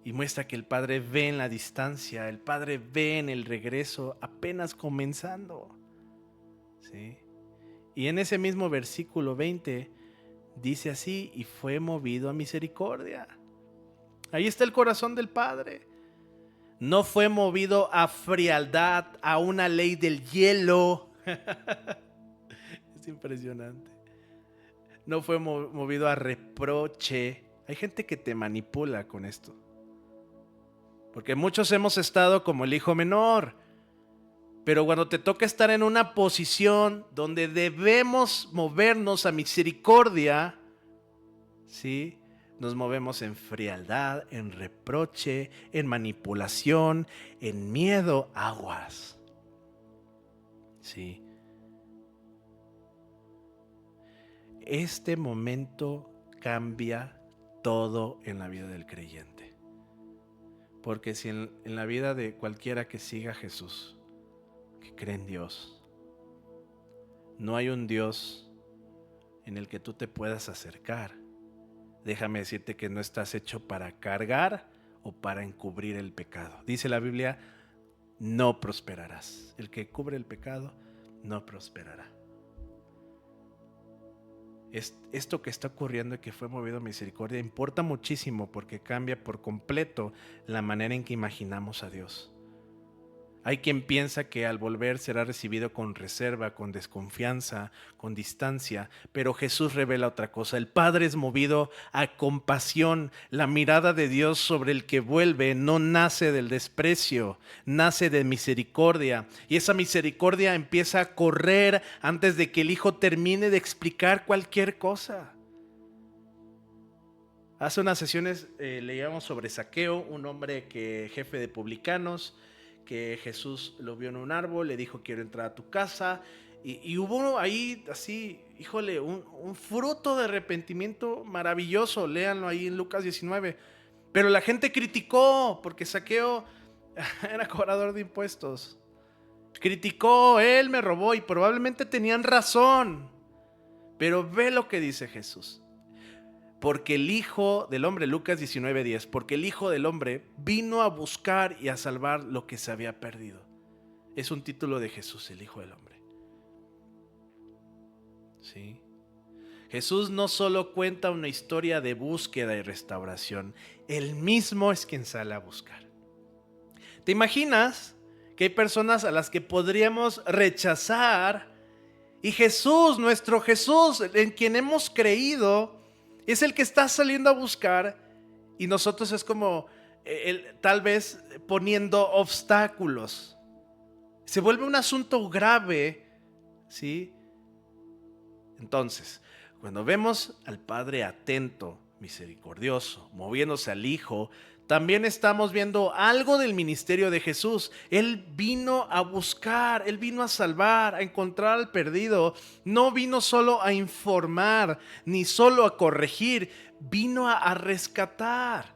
Y muestra que el Padre ve en la distancia, el Padre ve en el regreso apenas comenzando, ¿sí? Y en ese mismo versículo 20 dice así, y fue movido a misericordia. Ahí está el corazón del Padre. No fue movido a frialdad, a una ley del hielo. Es impresionante. No fue movido a reproche. Hay gente que te manipula con esto. Porque muchos hemos estado como el hijo menor. Pero cuando te toca estar en una posición donde debemos movernos a misericordia, ¿sí? Nos movemos en frialdad, en reproche, en manipulación, en miedo, aguas. ¿Sí? Este momento cambia todo en la vida del creyente. Porque si en la vida de cualquiera que siga a Jesús, que cree en Dios, no hay un Dios en el que tú te puedas acercar, déjame decirte que no estás hecho para cargar o para encubrir el pecado. Dice la Biblia, no prosperarás. El que cubre el pecado no prosperará. Esto que está ocurriendo y que fue movido a misericordia importa muchísimo porque cambia por completo la manera en que imaginamos a Dios. Hay quien piensa que al volver será recibido con reserva, con desconfianza, con distancia, pero Jesús revela otra cosa. El Padre es movido a compasión. La mirada de Dios sobre el que vuelve no nace del desprecio, nace de misericordia. Y esa misericordia empieza a correr antes de que el Hijo termine de explicar cualquier cosa. Hace unas sesiones leíamos sobre Zaqueo, un hombre jefe de publicanos, que Jesús lo vio en un árbol, le dijo quiero entrar a tu casa y hubo ahí así, híjole, un fruto de arrepentimiento maravilloso, léanlo ahí en Lucas 19, pero la gente criticó porque Zaqueo era cobrador de impuestos, criticó, él me robó y probablemente tenían razón, pero ve lo que dice Jesús. Porque el Hijo del Hombre, Lucas 19:10, porque el Hijo del Hombre vino a buscar y a salvar lo que se había perdido. Es un título de Jesús, el Hijo del Hombre. ¿Sí? Jesús no solo cuenta una historia de búsqueda y restauración, Él mismo es quien sale a buscar. ¿Te imaginas que hay personas a las que podríamos rechazar y Jesús, nuestro Jesús, en quien hemos creído, es el que está saliendo a buscar y nosotros es como tal vez poniendo obstáculos? Se vuelve un asunto grave, ¿sí? Entonces, cuando vemos al Padre atento, misericordioso, moviéndose al Hijo, también estamos viendo algo del ministerio de Jesús. Él vino a buscar, Él vino a salvar, a encontrar al perdido. No vino solo a informar, ni solo a corregir, vino a rescatar.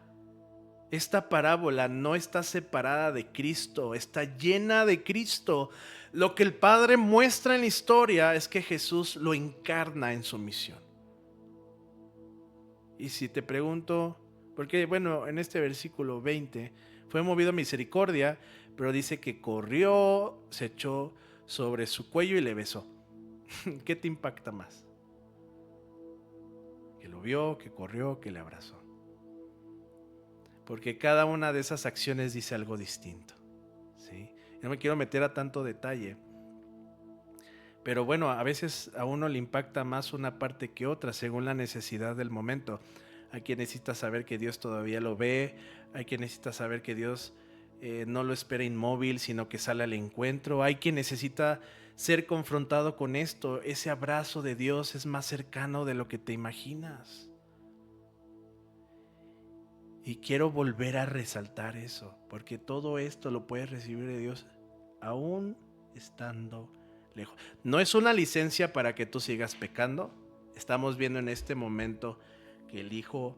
Esta parábola no está separada de Cristo, está llena de Cristo. Lo que el Padre muestra en la historia es que Jesús lo encarna en su misión. Y si te pregunto, porque bueno, en este versículo 20 fue movido a misericordia, pero dice que corrió, se echó sobre su cuello y le besó. ¿Qué te impacta más? Que lo vio, que corrió, que le abrazó. Porque cada una de esas acciones dice algo distinto, ¿sí? No me quiero meter a tanto detalle, pero bueno, a veces a uno le impacta más una parte que otra según la necesidad del momento. Hay quien necesita saber que Dios todavía lo ve, hay quien necesita saber que Dios no lo espera inmóvil, sino que sale al encuentro. Hay quien necesita ser confrontado con esto. Ese abrazo de Dios es más cercano de lo que te imaginas. Y quiero volver a resaltar eso, porque todo esto lo puedes recibir de Dios aún estando lejos. No es una licencia para que tú sigas pecando. Estamos viendo en este momento que el Hijo,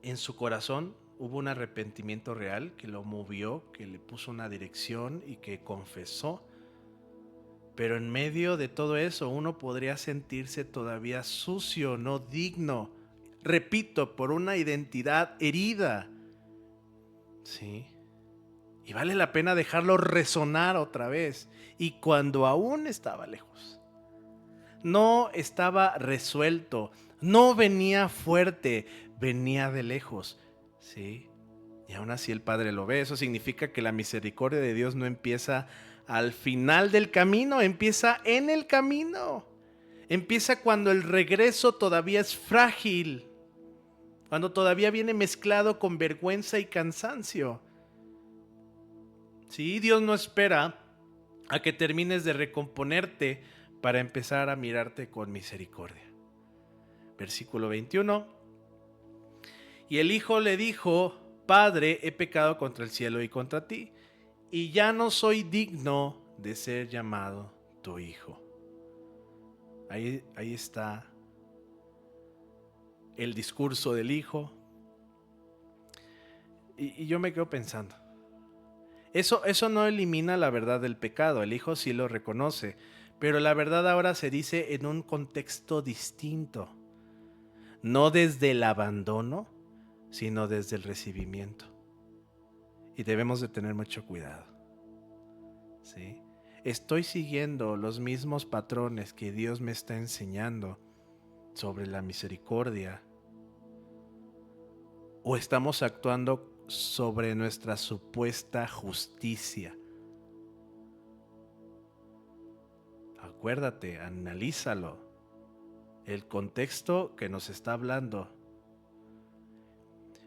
en su corazón hubo un arrepentimiento real que lo movió, que le puso una dirección y que confesó. Pero en medio de todo eso uno podría sentirse todavía sucio, no digno. Repito, por una identidad herida. Sí. Y vale la pena dejarlo resonar otra vez. Y cuando aún estaba lejos, no estaba resuelto, no venía fuerte, venía de lejos. Sí. Y aún así el Padre lo ve. Eso significa que la misericordia de Dios no empieza al final del camino, empieza en el camino. Empieza cuando el regreso todavía es frágil, cuando todavía viene mezclado con vergüenza y cansancio. Sí, Dios no espera a que termines de recomponerte para empezar a mirarte con misericordia. Versículo 21. Y el Hijo le dijo: Padre, he pecado contra el cielo y contra ti, y ya no soy digno de ser llamado tu hijo. Ahí está el discurso del hijo. Y yo me quedo pensando, eso no elimina la verdad del pecado, el hijo sí lo reconoce, pero la verdad ahora se dice en un contexto distinto, no desde el abandono, sino desde el recibimiento. Y debemos de tener mucho cuidado, ¿sí? Estoy siguiendo los mismos patrones que Dios me está enseñando sobre la misericordia, o estamos actuando sobre nuestra supuesta justicia. Acuérdate, analízalo. El contexto que nos está hablando.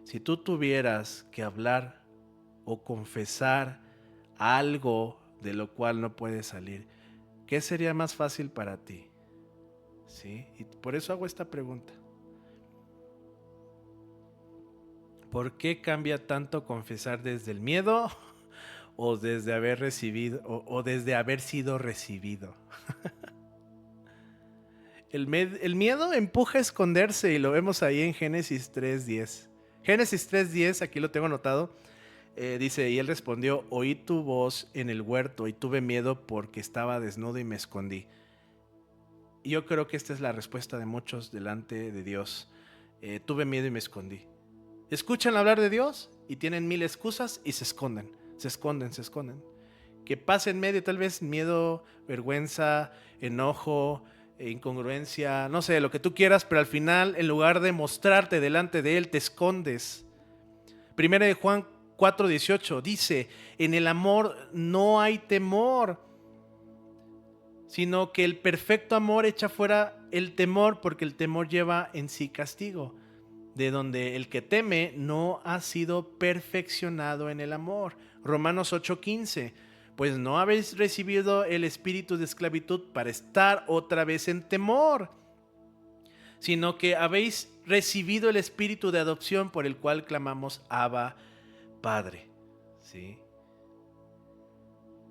Si tú tuvieras que hablar o confesar algo de lo cual no puedes salir, ¿qué sería más fácil para ti? ¿Sí? Y por eso hago esta pregunta. ¿Por qué cambia tanto confesar desde el miedo o desde haber recibido o desde haber sido recibido? El miedo empuja a esconderse y lo vemos ahí en Génesis 3:10. Génesis 3:10, aquí lo tengo anotado, dice, y él respondió, oí tu voz en el huerto y tuve miedo porque estaba desnudo y me escondí. Y yo creo que esta es la respuesta de muchos delante de Dios. Tuve miedo y me escondí. Escuchan hablar de Dios y tienen mil excusas y se esconden, se esconden, se esconden. Que pase en medio tal vez miedo, vergüenza, enojo, incongruencia, no sé, lo que tú quieras, pero al final, en lugar de mostrarte delante de Él, te escondes. Primera de Juan 4:18 dice, en el amor no hay temor, sino que el perfecto amor echa fuera el temor, porque el temor lleva en sí castigo, de donde el que teme no ha sido perfeccionado en el amor. Romanos 8:15, pues no habéis recibido el espíritu de esclavitud para estar otra vez en temor, sino que habéis recibido el espíritu de adopción por el cual clamamos Abba, Padre. ¿Sí?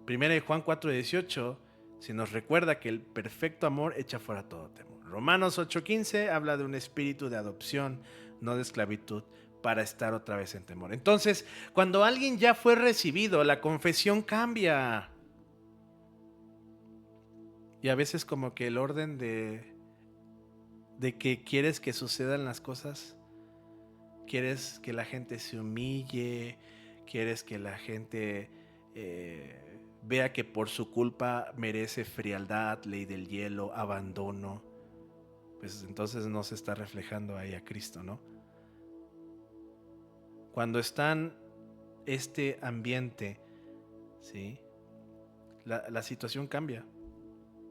Primera de Juan 4:18 se nos recuerda que el perfecto amor echa fuera todo temor. Romanos 8:15 habla de un espíritu de adopción, no de esclavitud, para estar otra vez en temor. Entonces, cuando alguien ya fue recibido, la confesión cambia. Y a veces como que el orden de que quieres que sucedan las cosas, quieres que la gente se humille, quieres que la gente vea que por su culpa merece frialdad, ley del hielo, abandono, pues entonces no se está reflejando ahí a Cristo, ¿no? Cuando está en este ambiente, ¿sí? La situación cambia.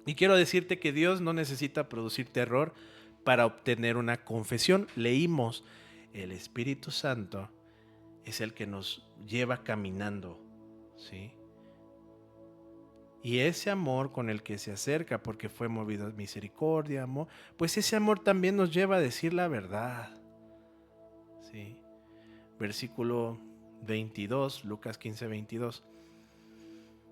Y quiero decirte que Dios no necesita producir terror para obtener una confesión. Leímos, el Espíritu Santo es el que nos lleva caminando, ¿sí? Y ese amor con el que se acerca, porque fue movido a misericordia, amor, pues ese amor también nos lleva a decir la verdad, ¿sí? Versículo 22, Lucas 15:22.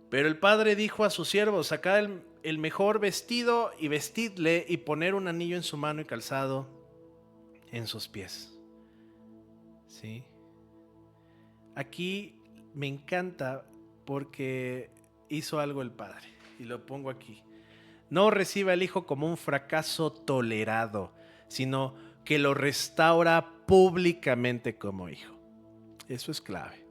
Pero el padre dijo a sus siervos, sacad el mejor vestido y vestidle y poner un anillo en su mano y calzado en sus pies. ¿Sí? Aquí me encanta porque hizo algo el padre y lo pongo aquí. No recibe al hijo como un fracaso tolerado, sino que lo restaura públicamente como hijo. Eso es clave.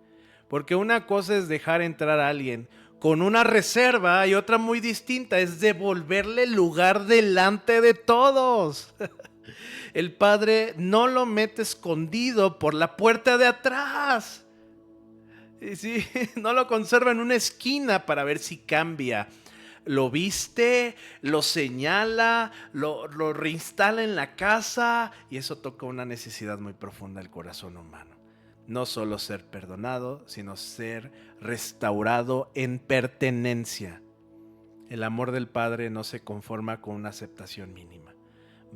Porque una cosa es dejar entrar a alguien con una reserva y otra muy distinta es devolverle lugar delante de todos. El padre no lo mete escondido por la puerta de atrás. Y sí, no lo conserva en una esquina para ver si cambia. Lo viste, lo señala, lo reinstala en la casa y eso toca una necesidad muy profunda del corazón humano. No solo ser perdonado, sino ser restaurado en pertenencia. El amor del Padre no se conforma con una aceptación mínima.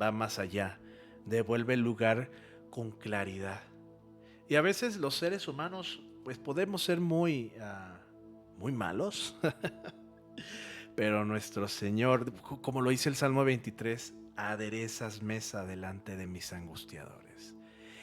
Va más allá. Devuelve el lugar con claridad. Y a veces los seres humanos pues podemos ser muy malos. Pero nuestro Señor, como lo dice el Salmo 23, aderezas mesa delante de mis angustiadores.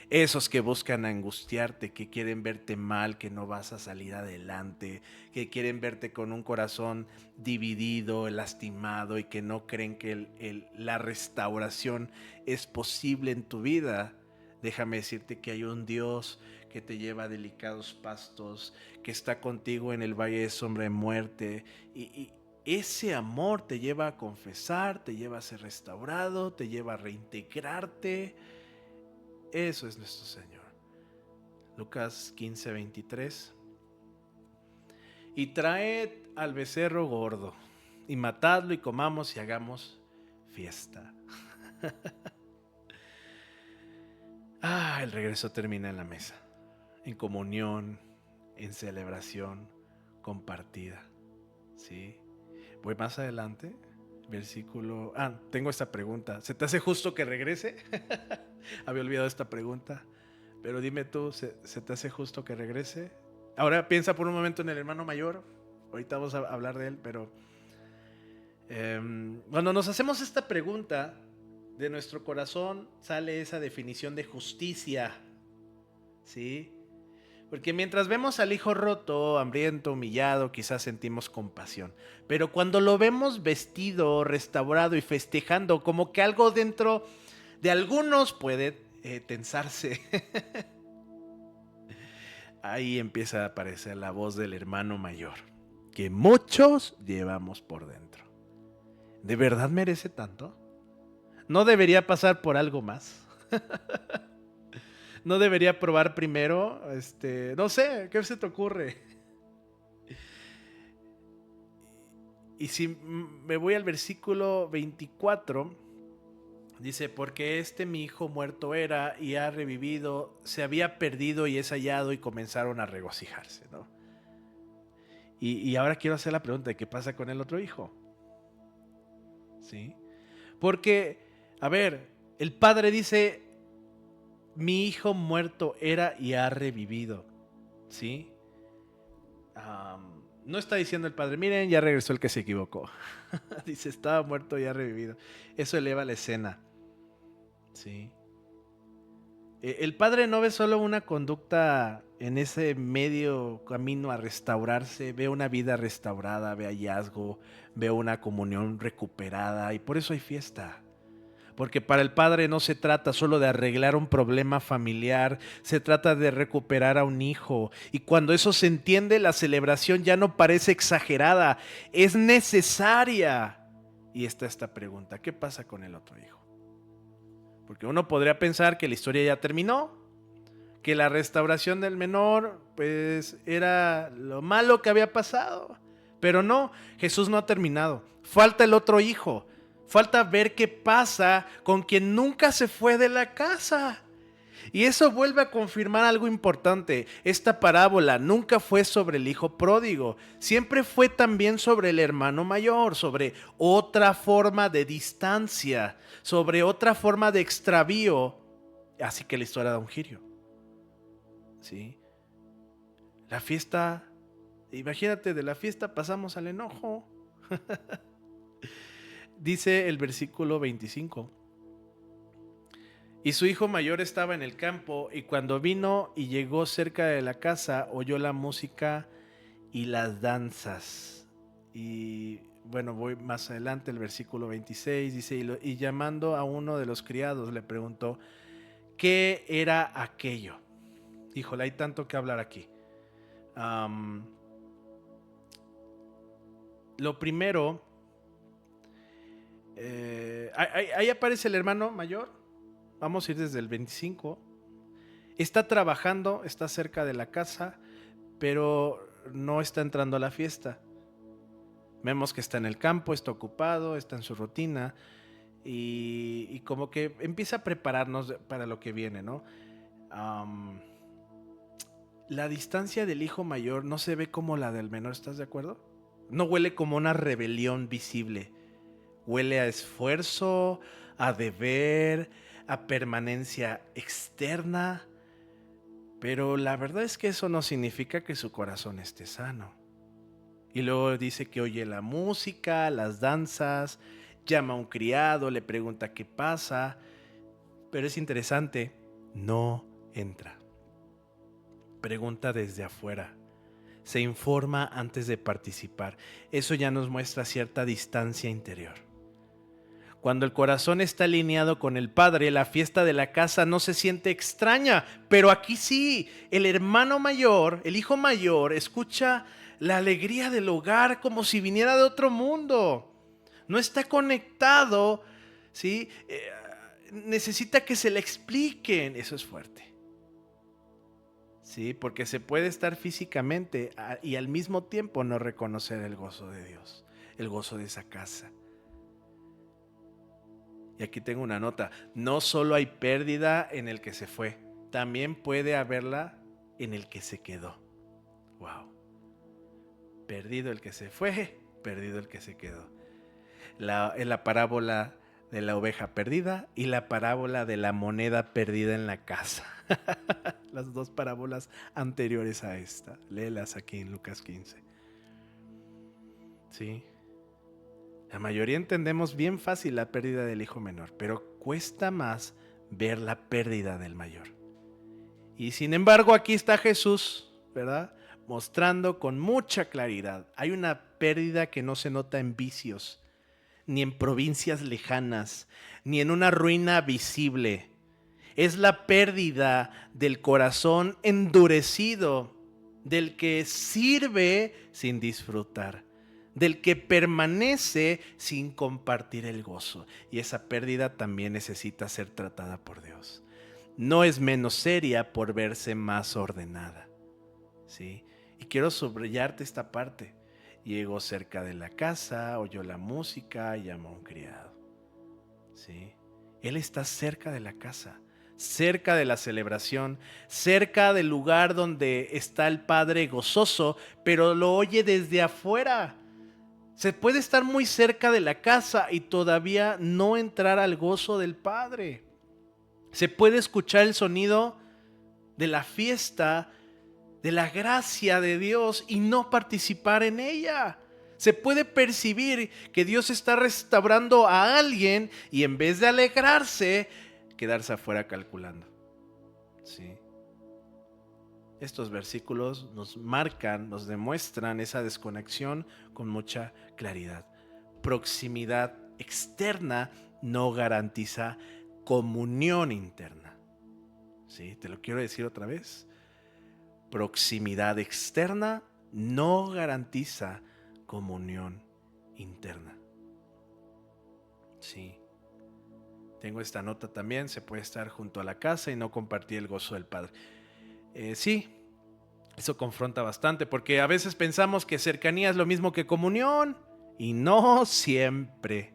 Esos que buscan angustiarte, que quieren verte mal, que no vas a salir adelante, que quieren verte con un corazón dividido, lastimado y que no creen que la restauración es posible en tu vida. Déjame decirte que hay un Dios que te lleva a delicados pastos, que está contigo en el valle de sombra de muerte y ese amor te lleva a confesar, te lleva a ser restaurado, te lleva a reintegrarte. Eso es nuestro Señor. Lucas 15:23. Y traed al becerro gordo, y matadlo y comamos y hagamos fiesta. El regreso termina en la mesa, en comunión, en celebración compartida. ¿Sí? Voy más adelante, versículo... tengo esta pregunta. ¿Se te hace justo que regrese? Había olvidado esta pregunta. Pero dime tú, ¿se te hace justo que regrese? Ahora piensa por un momento en el hermano mayor. Ahorita vamos a hablar de él, pero... cuando nos hacemos esta pregunta, de nuestro corazón sale esa definición de justicia. ¿Sí? Porque mientras vemos al hijo roto, hambriento, humillado, quizás sentimos compasión. Pero cuando lo vemos vestido, restaurado y festejando, como que algo dentro de algunos puede tensarse. Ahí empieza a aparecer la voz del hermano mayor, que muchos llevamos por dentro. ¿De verdad merece tanto? ¿No debería pasar por algo más? ¿No debería probar primero? No sé, ¿qué se te ocurre? Y si me voy al versículo 24, dice, porque mi hijo muerto era y ha revivido, se había perdido y es hallado, y comenzaron a regocijarse, ¿no? Y ahora quiero hacer la pregunta de qué pasa con el otro hijo. ¿Sí? Porque, a ver, el padre dice, mi hijo muerto era y ha revivido. ¿Sí? No está diciendo el padre, miren, ya regresó el que se equivocó. Dice, estaba muerto y ha revivido. Eso eleva la escena. ¿Sí? El padre no ve solo una conducta en ese medio camino a restaurarse, ve una vida restaurada, ve hallazgo, ve una comunión recuperada, y por eso hay fiesta. Porque para el padre no se trata solo de arreglar un problema familiar, se trata de recuperar a un hijo. Y cuando eso se entiende, la celebración ya no parece exagerada, es necesaria. Y está esta pregunta, ¿qué pasa con el otro hijo? Porque uno podría pensar que la historia ya terminó, que la restauración del menor pues era lo malo que había pasado. Pero no, Jesús no ha terminado. Falta el otro hijo. Falta ver qué pasa con quien nunca se fue de la casa. Y eso vuelve a confirmar algo importante. Esta parábola nunca fue sobre el hijo pródigo. Siempre fue también sobre el hermano mayor, sobre otra forma de distancia, sobre otra forma de extravío. Así que la historia da un giro. ¿Sí? La fiesta, imagínate, de la fiesta pasamos al enojo. Dice el versículo 25. Y su hijo mayor estaba en el campo, y cuando vino y llegó cerca de la casa, oyó la música y las danzas. Y bueno, voy más adelante, el versículo 26 dice, y llamando a uno de los criados le preguntó, ¿qué era aquello? Híjole, hay tanto que hablar aquí. Lo primero, ahí aparece el hermano mayor. Vamos a ir desde el 25. Está trabajando, está cerca de la casa, pero no está entrando a la fiesta. Vemos que está en el campo, está ocupado, está en su rutina y como que empieza a prepararnos para lo que viene, ¿no? La distancia del hijo mayor no se ve como la del menor, ¿estás de acuerdo? No huele como una rebelión visible. Huele a esfuerzo, a deber, a permanencia externa. Pero la verdad es que eso no significa que su corazón esté sano. Y luego dice que oye la música, las danzas, llama a un criado, le pregunta qué pasa, pero es interesante, no entra. Pregunta desde afuera, se informa antes de participar. Eso ya nos muestra cierta distancia interior. Cuando el corazón está alineado con el Padre, la fiesta de la casa no se siente extraña, pero aquí sí, el hermano mayor, el hijo mayor, escucha la alegría del hogar como si viniera de otro mundo. No está conectado, ¿sí? Necesita que se le expliquen. Eso es fuerte. Sí, porque se puede estar físicamente y al mismo tiempo no reconocer el gozo de Dios, el gozo de esa casa. Y aquí tengo una nota, no solo hay pérdida en el que se fue, también puede haberla en el que se quedó. Wow. Perdido el que se fue, perdido el que se quedó. En la parábola de la oveja perdida y la parábola de la moneda perdida en la casa. Las dos parábolas anteriores a esta. Léelas aquí en Lucas 15. Sí. La mayoría entendemos bien fácil la pérdida del hijo menor, pero cuesta más ver la pérdida del mayor. Y sin embargo, aquí está Jesús, ¿verdad? Mostrando con mucha claridad. Hay una pérdida que no se nota en vicios, ni en provincias lejanas, ni en una ruina visible. Es la pérdida del corazón endurecido, del que sirve sin disfrutar, del que permanece sin compartir el gozo. Y esa pérdida también necesita ser tratada por Dios. No es menos seria por verse más ordenada, ¿sí? Y quiero subrayarte esta parte. Llegó cerca de la casa, oyó la música, llamó a un criado, ¿sí? Él está cerca de la casa, cerca de la celebración, cerca del lugar donde está el Padre gozoso, pero lo oye desde afuera. Se puede estar muy cerca de la casa y todavía no entrar al gozo del Padre. Se puede escuchar el sonido de la fiesta, de la gracia de Dios y no participar en ella. Se puede percibir que Dios está restaurando a alguien y en vez de alegrarse, quedarse afuera calculando. Sí. Estos versículos nos marcan, nos demuestran esa desconexión con mucha claridad. Proximidad externa no garantiza comunión interna. ¿Sí? Te lo quiero decir otra vez. Proximidad externa no garantiza comunión interna. Sí. Tengo esta nota también. Se puede estar junto a la casa y no compartir el gozo del Padre. Sí, eso confronta bastante porque a veces pensamos que cercanía es lo mismo que comunión y no siempre.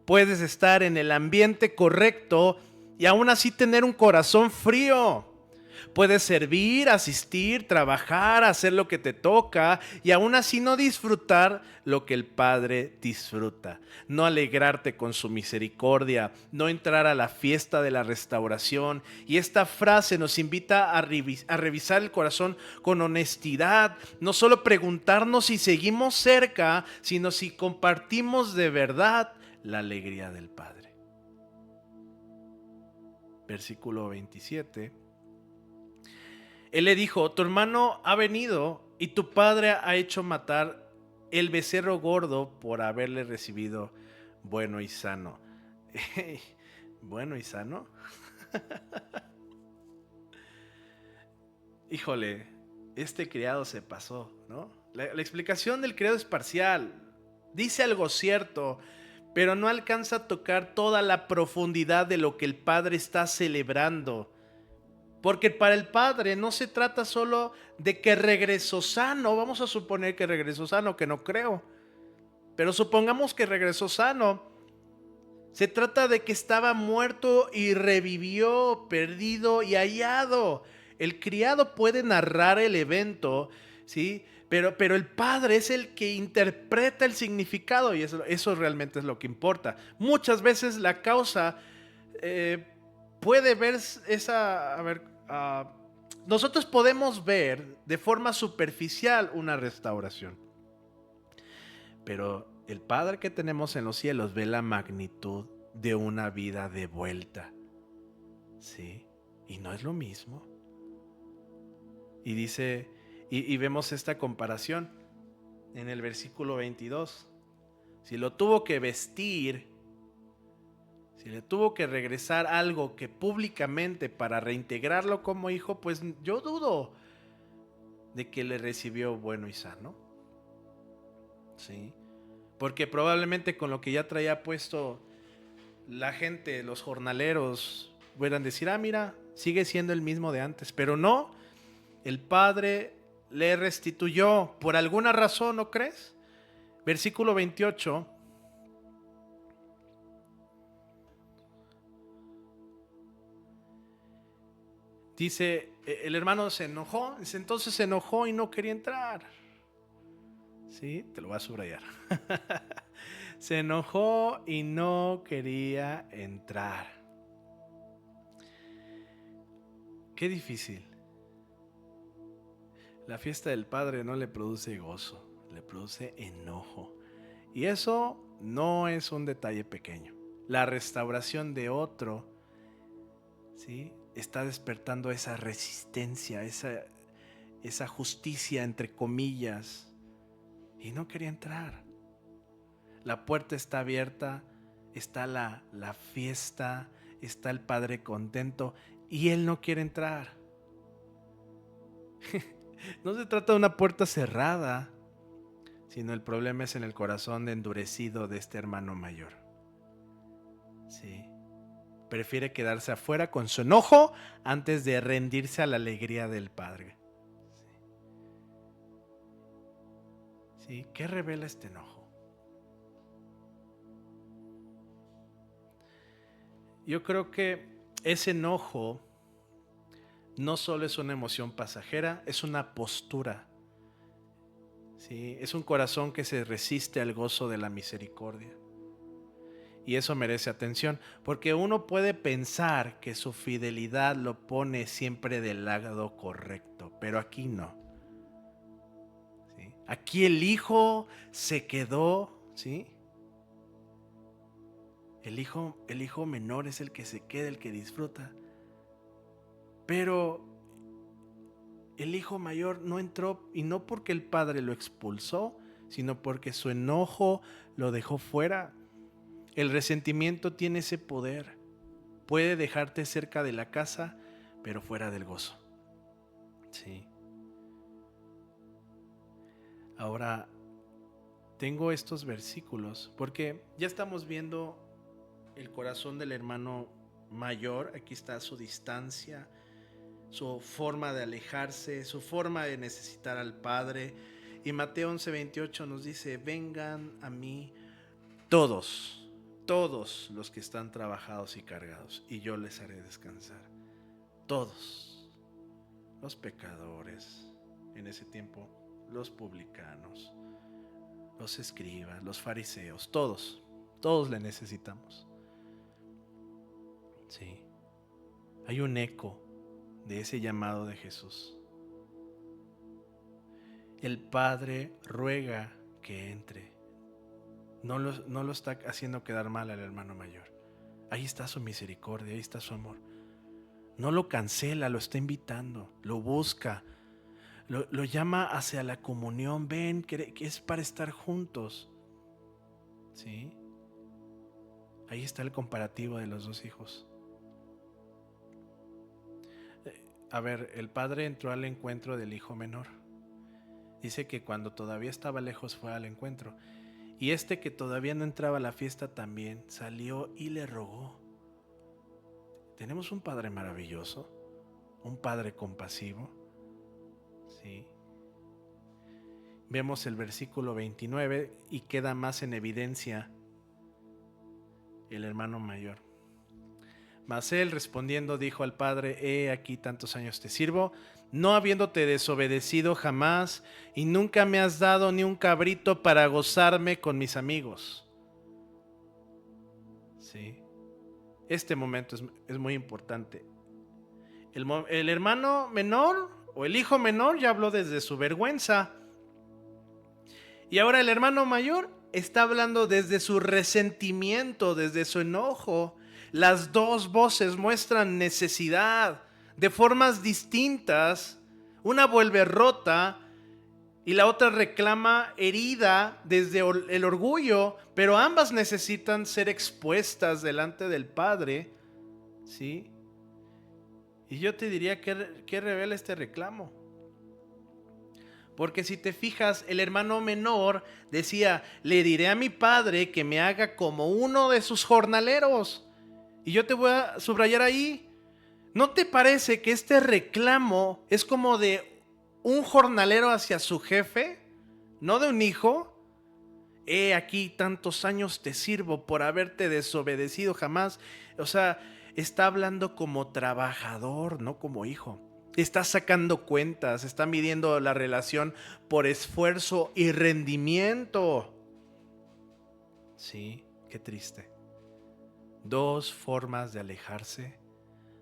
Puedes estar en el ambiente correcto y aún así tener un corazón frío. Puedes servir, asistir, trabajar, hacer lo que te toca y aún así no disfrutar lo que el Padre disfruta. No alegrarte con su misericordia, no entrar a la fiesta de la restauración. Y esta frase nos invita a revisar el corazón con honestidad. No solo preguntarnos si seguimos cerca, sino si compartimos de verdad la alegría del Padre. Versículo 27. Él le dijo, tu hermano ha venido y tu padre ha hecho matar el becerro gordo por haberle recibido bueno y sano. ¿Bueno y sano? Híjole, este criado se pasó, ¿no? La explicación del criado es parcial. Dice algo cierto, pero no alcanza a tocar toda la profundidad de lo que el padre está celebrando. Porque para el Padre no se trata solo de que regresó sano. Vamos a suponer que regresó sano, que no creo. Pero supongamos que regresó sano. Se trata de que estaba muerto y revivió, perdido y hallado. El criado puede narrar el evento, ¿sí? Pero el Padre es el que interpreta el significado y eso realmente es lo que importa. Muchas veces la causa puede ver esa... nosotros podemos ver de forma superficial una restauración, pero el Padre que tenemos en los cielos ve la magnitud de una vida de vuelta. ¿Sí? Y no es lo mismo. Y dice, y vemos esta comparación en el versículo 22. Si lo tuvo que vestir, si le tuvo que regresar algo que públicamente para reintegrarlo como hijo, pues yo dudo de que le recibió bueno y sano. ¿Sí? Porque probablemente con lo que ya traía puesto, la gente, los jornaleros, puedan decir, mira, sigue siendo el mismo de antes. Pero no, el Padre le restituyó por alguna razón, ¿no crees? Versículo 28. Dice, el hermano se enojó, entonces se enojó y no quería entrar. Sí, te lo voy a subrayar. Se enojó y no quería entrar. Qué difícil. La fiesta del Padre no le produce gozo, le produce enojo. Y eso no es un detalle pequeño. La restauración de otro, ¿sí?, está despertando esa resistencia, esa justicia entre comillas. Y no quería entrar. La puerta está abierta, está la fiesta, está el Padre contento y él no quiere entrar. No se trata de una puerta cerrada, sino el problema es en el corazón endurecido de este hermano mayor. Sí. Prefiere quedarse afuera con su enojo antes de rendirse a la alegría del Padre. Sí. ¿Qué revela este enojo? Yo creo que ese enojo no solo es una emoción pasajera, es una postura. ¿Sí? Es un corazón que se resiste al gozo de la misericordia. Y eso merece atención, porque uno puede pensar que su fidelidad lo pone siempre del lado correcto, pero aquí no. ¿Sí? Aquí el hijo se quedó, ¿sí? El hijo menor es el que se queda, el que disfruta. Pero el hijo mayor no entró, y no porque el padre lo expulsó, sino porque su enojo lo dejó fuera. El resentimiento tiene ese poder. Puede dejarte cerca de la casa, pero fuera del gozo. Sí. Ahora, tengo estos versículos porque ya estamos viendo el corazón del hermano mayor. Aquí está su distancia, su forma de alejarse, su forma de necesitar al Padre. Y Mateo 11:28 nos dice, vengan a mí todos los que están trabajados y cargados, y yo les haré descansar. Todos, los pecadores, en ese tiempo, los publicanos, los escribas, los fariseos, todos le necesitamos. Sí, hay un eco de ese llamado de Jesús. El Padre ruega que entre. No lo está haciendo quedar mal al hermano mayor. Ahí está su misericordia, ahí está su amor. No lo cancela, lo está invitando, lo busca, lo llama hacia la comunión. Ven, que es para estar juntos. ¿Sí? Ahí está el comparativo de los dos hijos. A ver, el padre entró al encuentro del hijo menor. Dice que cuando todavía estaba lejos fue al encuentro. Y este que todavía no entraba a la fiesta también salió y le rogó. Tenemos un Padre maravilloso, un Padre compasivo. ¿Sí? Vemos el versículo 29 y queda más en evidencia el hermano mayor. Mas él respondiendo dijo al Padre, he aquí tantos años te sirvo, no habiéndote desobedecido jamás, y nunca me has dado ni un cabrito para gozarme con mis amigos. Sí. Este momento es muy importante. El hermano menor o el hijo menor ya habló desde su vergüenza. Y ahora el hermano mayor está hablando desde su resentimiento, desde su enojo. Las dos voces muestran necesidad de formas distintas. Una vuelve rota y la otra reclama herida desde el orgullo, pero ambas necesitan ser expuestas delante del Padre, ¿sí? Y yo te diría que revela este reclamo. Porque si te fijas, el hermano menor decía, le diré a mi padre que me haga como uno de sus jornaleros. Y yo te voy a subrayar ahí. ¿No te parece que este reclamo es como de un jornalero hacia su jefe? ¿No de un hijo? He aquí tantos años te sirvo por haberte desobedecido jamás. O sea, está hablando como trabajador, no como hijo. Está sacando cuentas, está midiendo la relación por esfuerzo y rendimiento. Sí, qué triste. Dos formas de alejarse,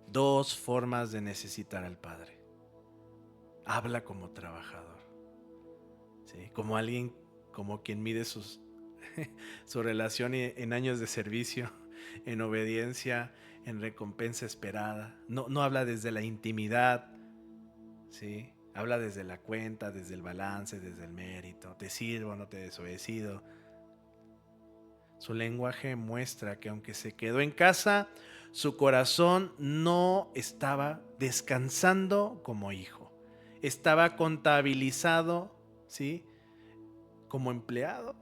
dos formas de necesitar al Padre. Habla como trabajador, ¿sí? Como alguien, como quien mide su relación en años de servicio, en obediencia, en recompensa esperada. No habla desde la intimidad, ¿sí? Habla desde la cuenta, desde el balance, desde el mérito. Te sirvo, no te he desobedecido. Su lenguaje muestra que aunque se quedó en casa, su corazón no estaba descansando como hijo. Estaba contabilizado, ¿sí? Como empleado.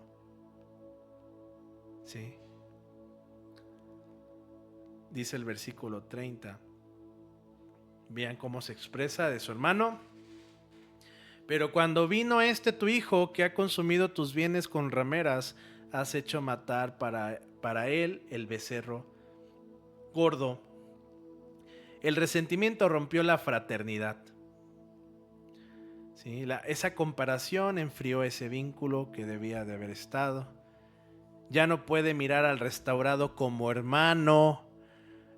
¿Sí? Dice el versículo 30. Vean cómo se expresa de su hermano. Pero cuando vino tu hijo, que ha consumido tus bienes con rameras, has hecho matar para él el becerro gordo. El resentimiento rompió la fraternidad. ¿Sí? Esa comparación enfrió ese vínculo que debía de haber estado. Ya no puede mirar al restaurado como hermano.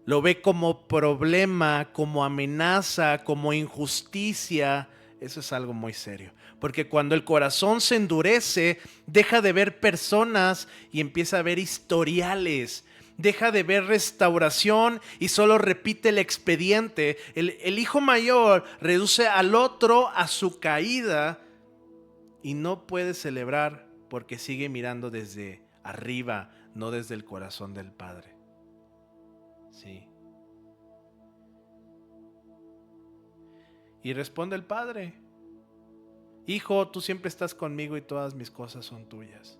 Lo ve como problema, como amenaza, como injusticia. Eso es algo muy serio. Porque cuando el corazón se endurece, deja de ver personas y empieza a ver historiales. Deja de ver restauración y solo repite el expediente. El hijo mayor reduce al otro a su caída y no puede celebrar porque sigue mirando desde arriba, no desde el corazón del Padre. Sí. Y responde el padre: hijo, tú siempre estás conmigo y todas mis cosas son tuyas.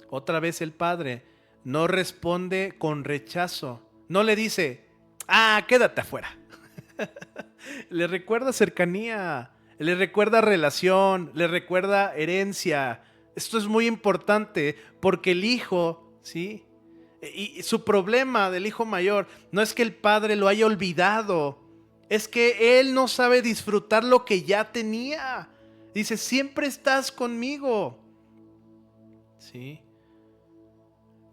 Otra vez el padre no responde con rechazo. No le dice, quédate afuera. Le recuerda cercanía, le recuerda relación, le recuerda herencia. Esto es muy importante porque el hijo, ¿sí? Y su problema del hijo mayor no es que el padre lo haya olvidado, es que él no sabe disfrutar lo que ya tenía. Dice, siempre estás conmigo. ¿Sí?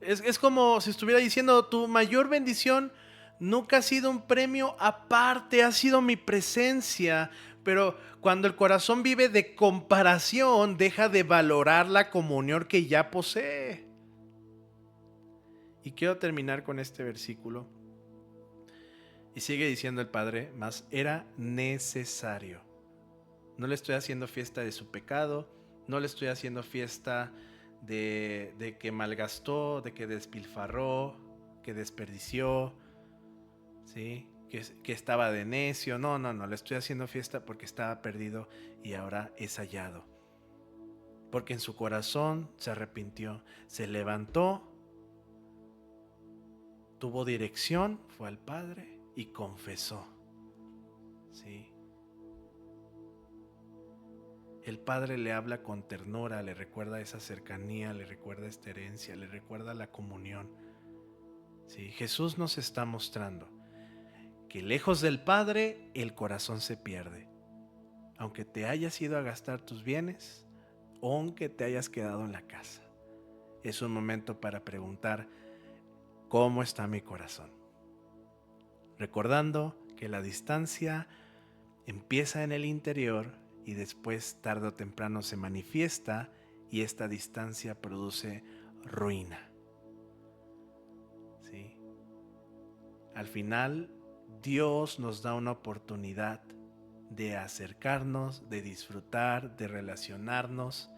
Es como si estuviera diciendo, tu mayor bendición nunca ha sido un premio aparte, ha sido mi presencia. Pero cuando el corazón vive de comparación, deja de valorar la comunión que ya posee. Y quiero terminar con este versículo. Y sigue diciendo el Padre, mas era necesario. No le estoy haciendo fiesta de su pecado, no le estoy haciendo fiesta de que malgastó, de que despilfarró, que desperdició, ¿sí? Que estaba de necio. No, le estoy haciendo fiesta porque estaba perdido y ahora es hallado. Porque en su corazón se arrepintió, se levantó, tuvo dirección, fue al Padre y confesó. ¿Sí? El Padre le habla con ternura, le recuerda esa cercanía, le recuerda esta herencia, le recuerda la comunión. ¿Sí? Jesús nos está mostrando que lejos del Padre el corazón se pierde. Aunque te hayas ido a gastar tus bienes, o aunque te hayas quedado en la casa. Es un momento para preguntar, ¿cómo está mi corazón? Recordando que la distancia empieza en el interior y después tarde o temprano se manifiesta y esta distancia produce ruina. ¿Sí? Al final, Dios nos da una oportunidad de acercarnos, de disfrutar, de relacionarnos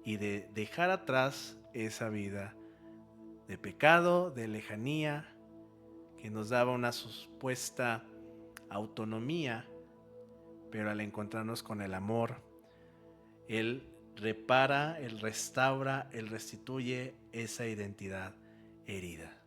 y de dejar atrás esa vida de pecado, de lejanía, que nos daba una supuesta autonomía, pero al encontrarnos con el amor, Él repara, Él restaura, Él restituye esa identidad herida.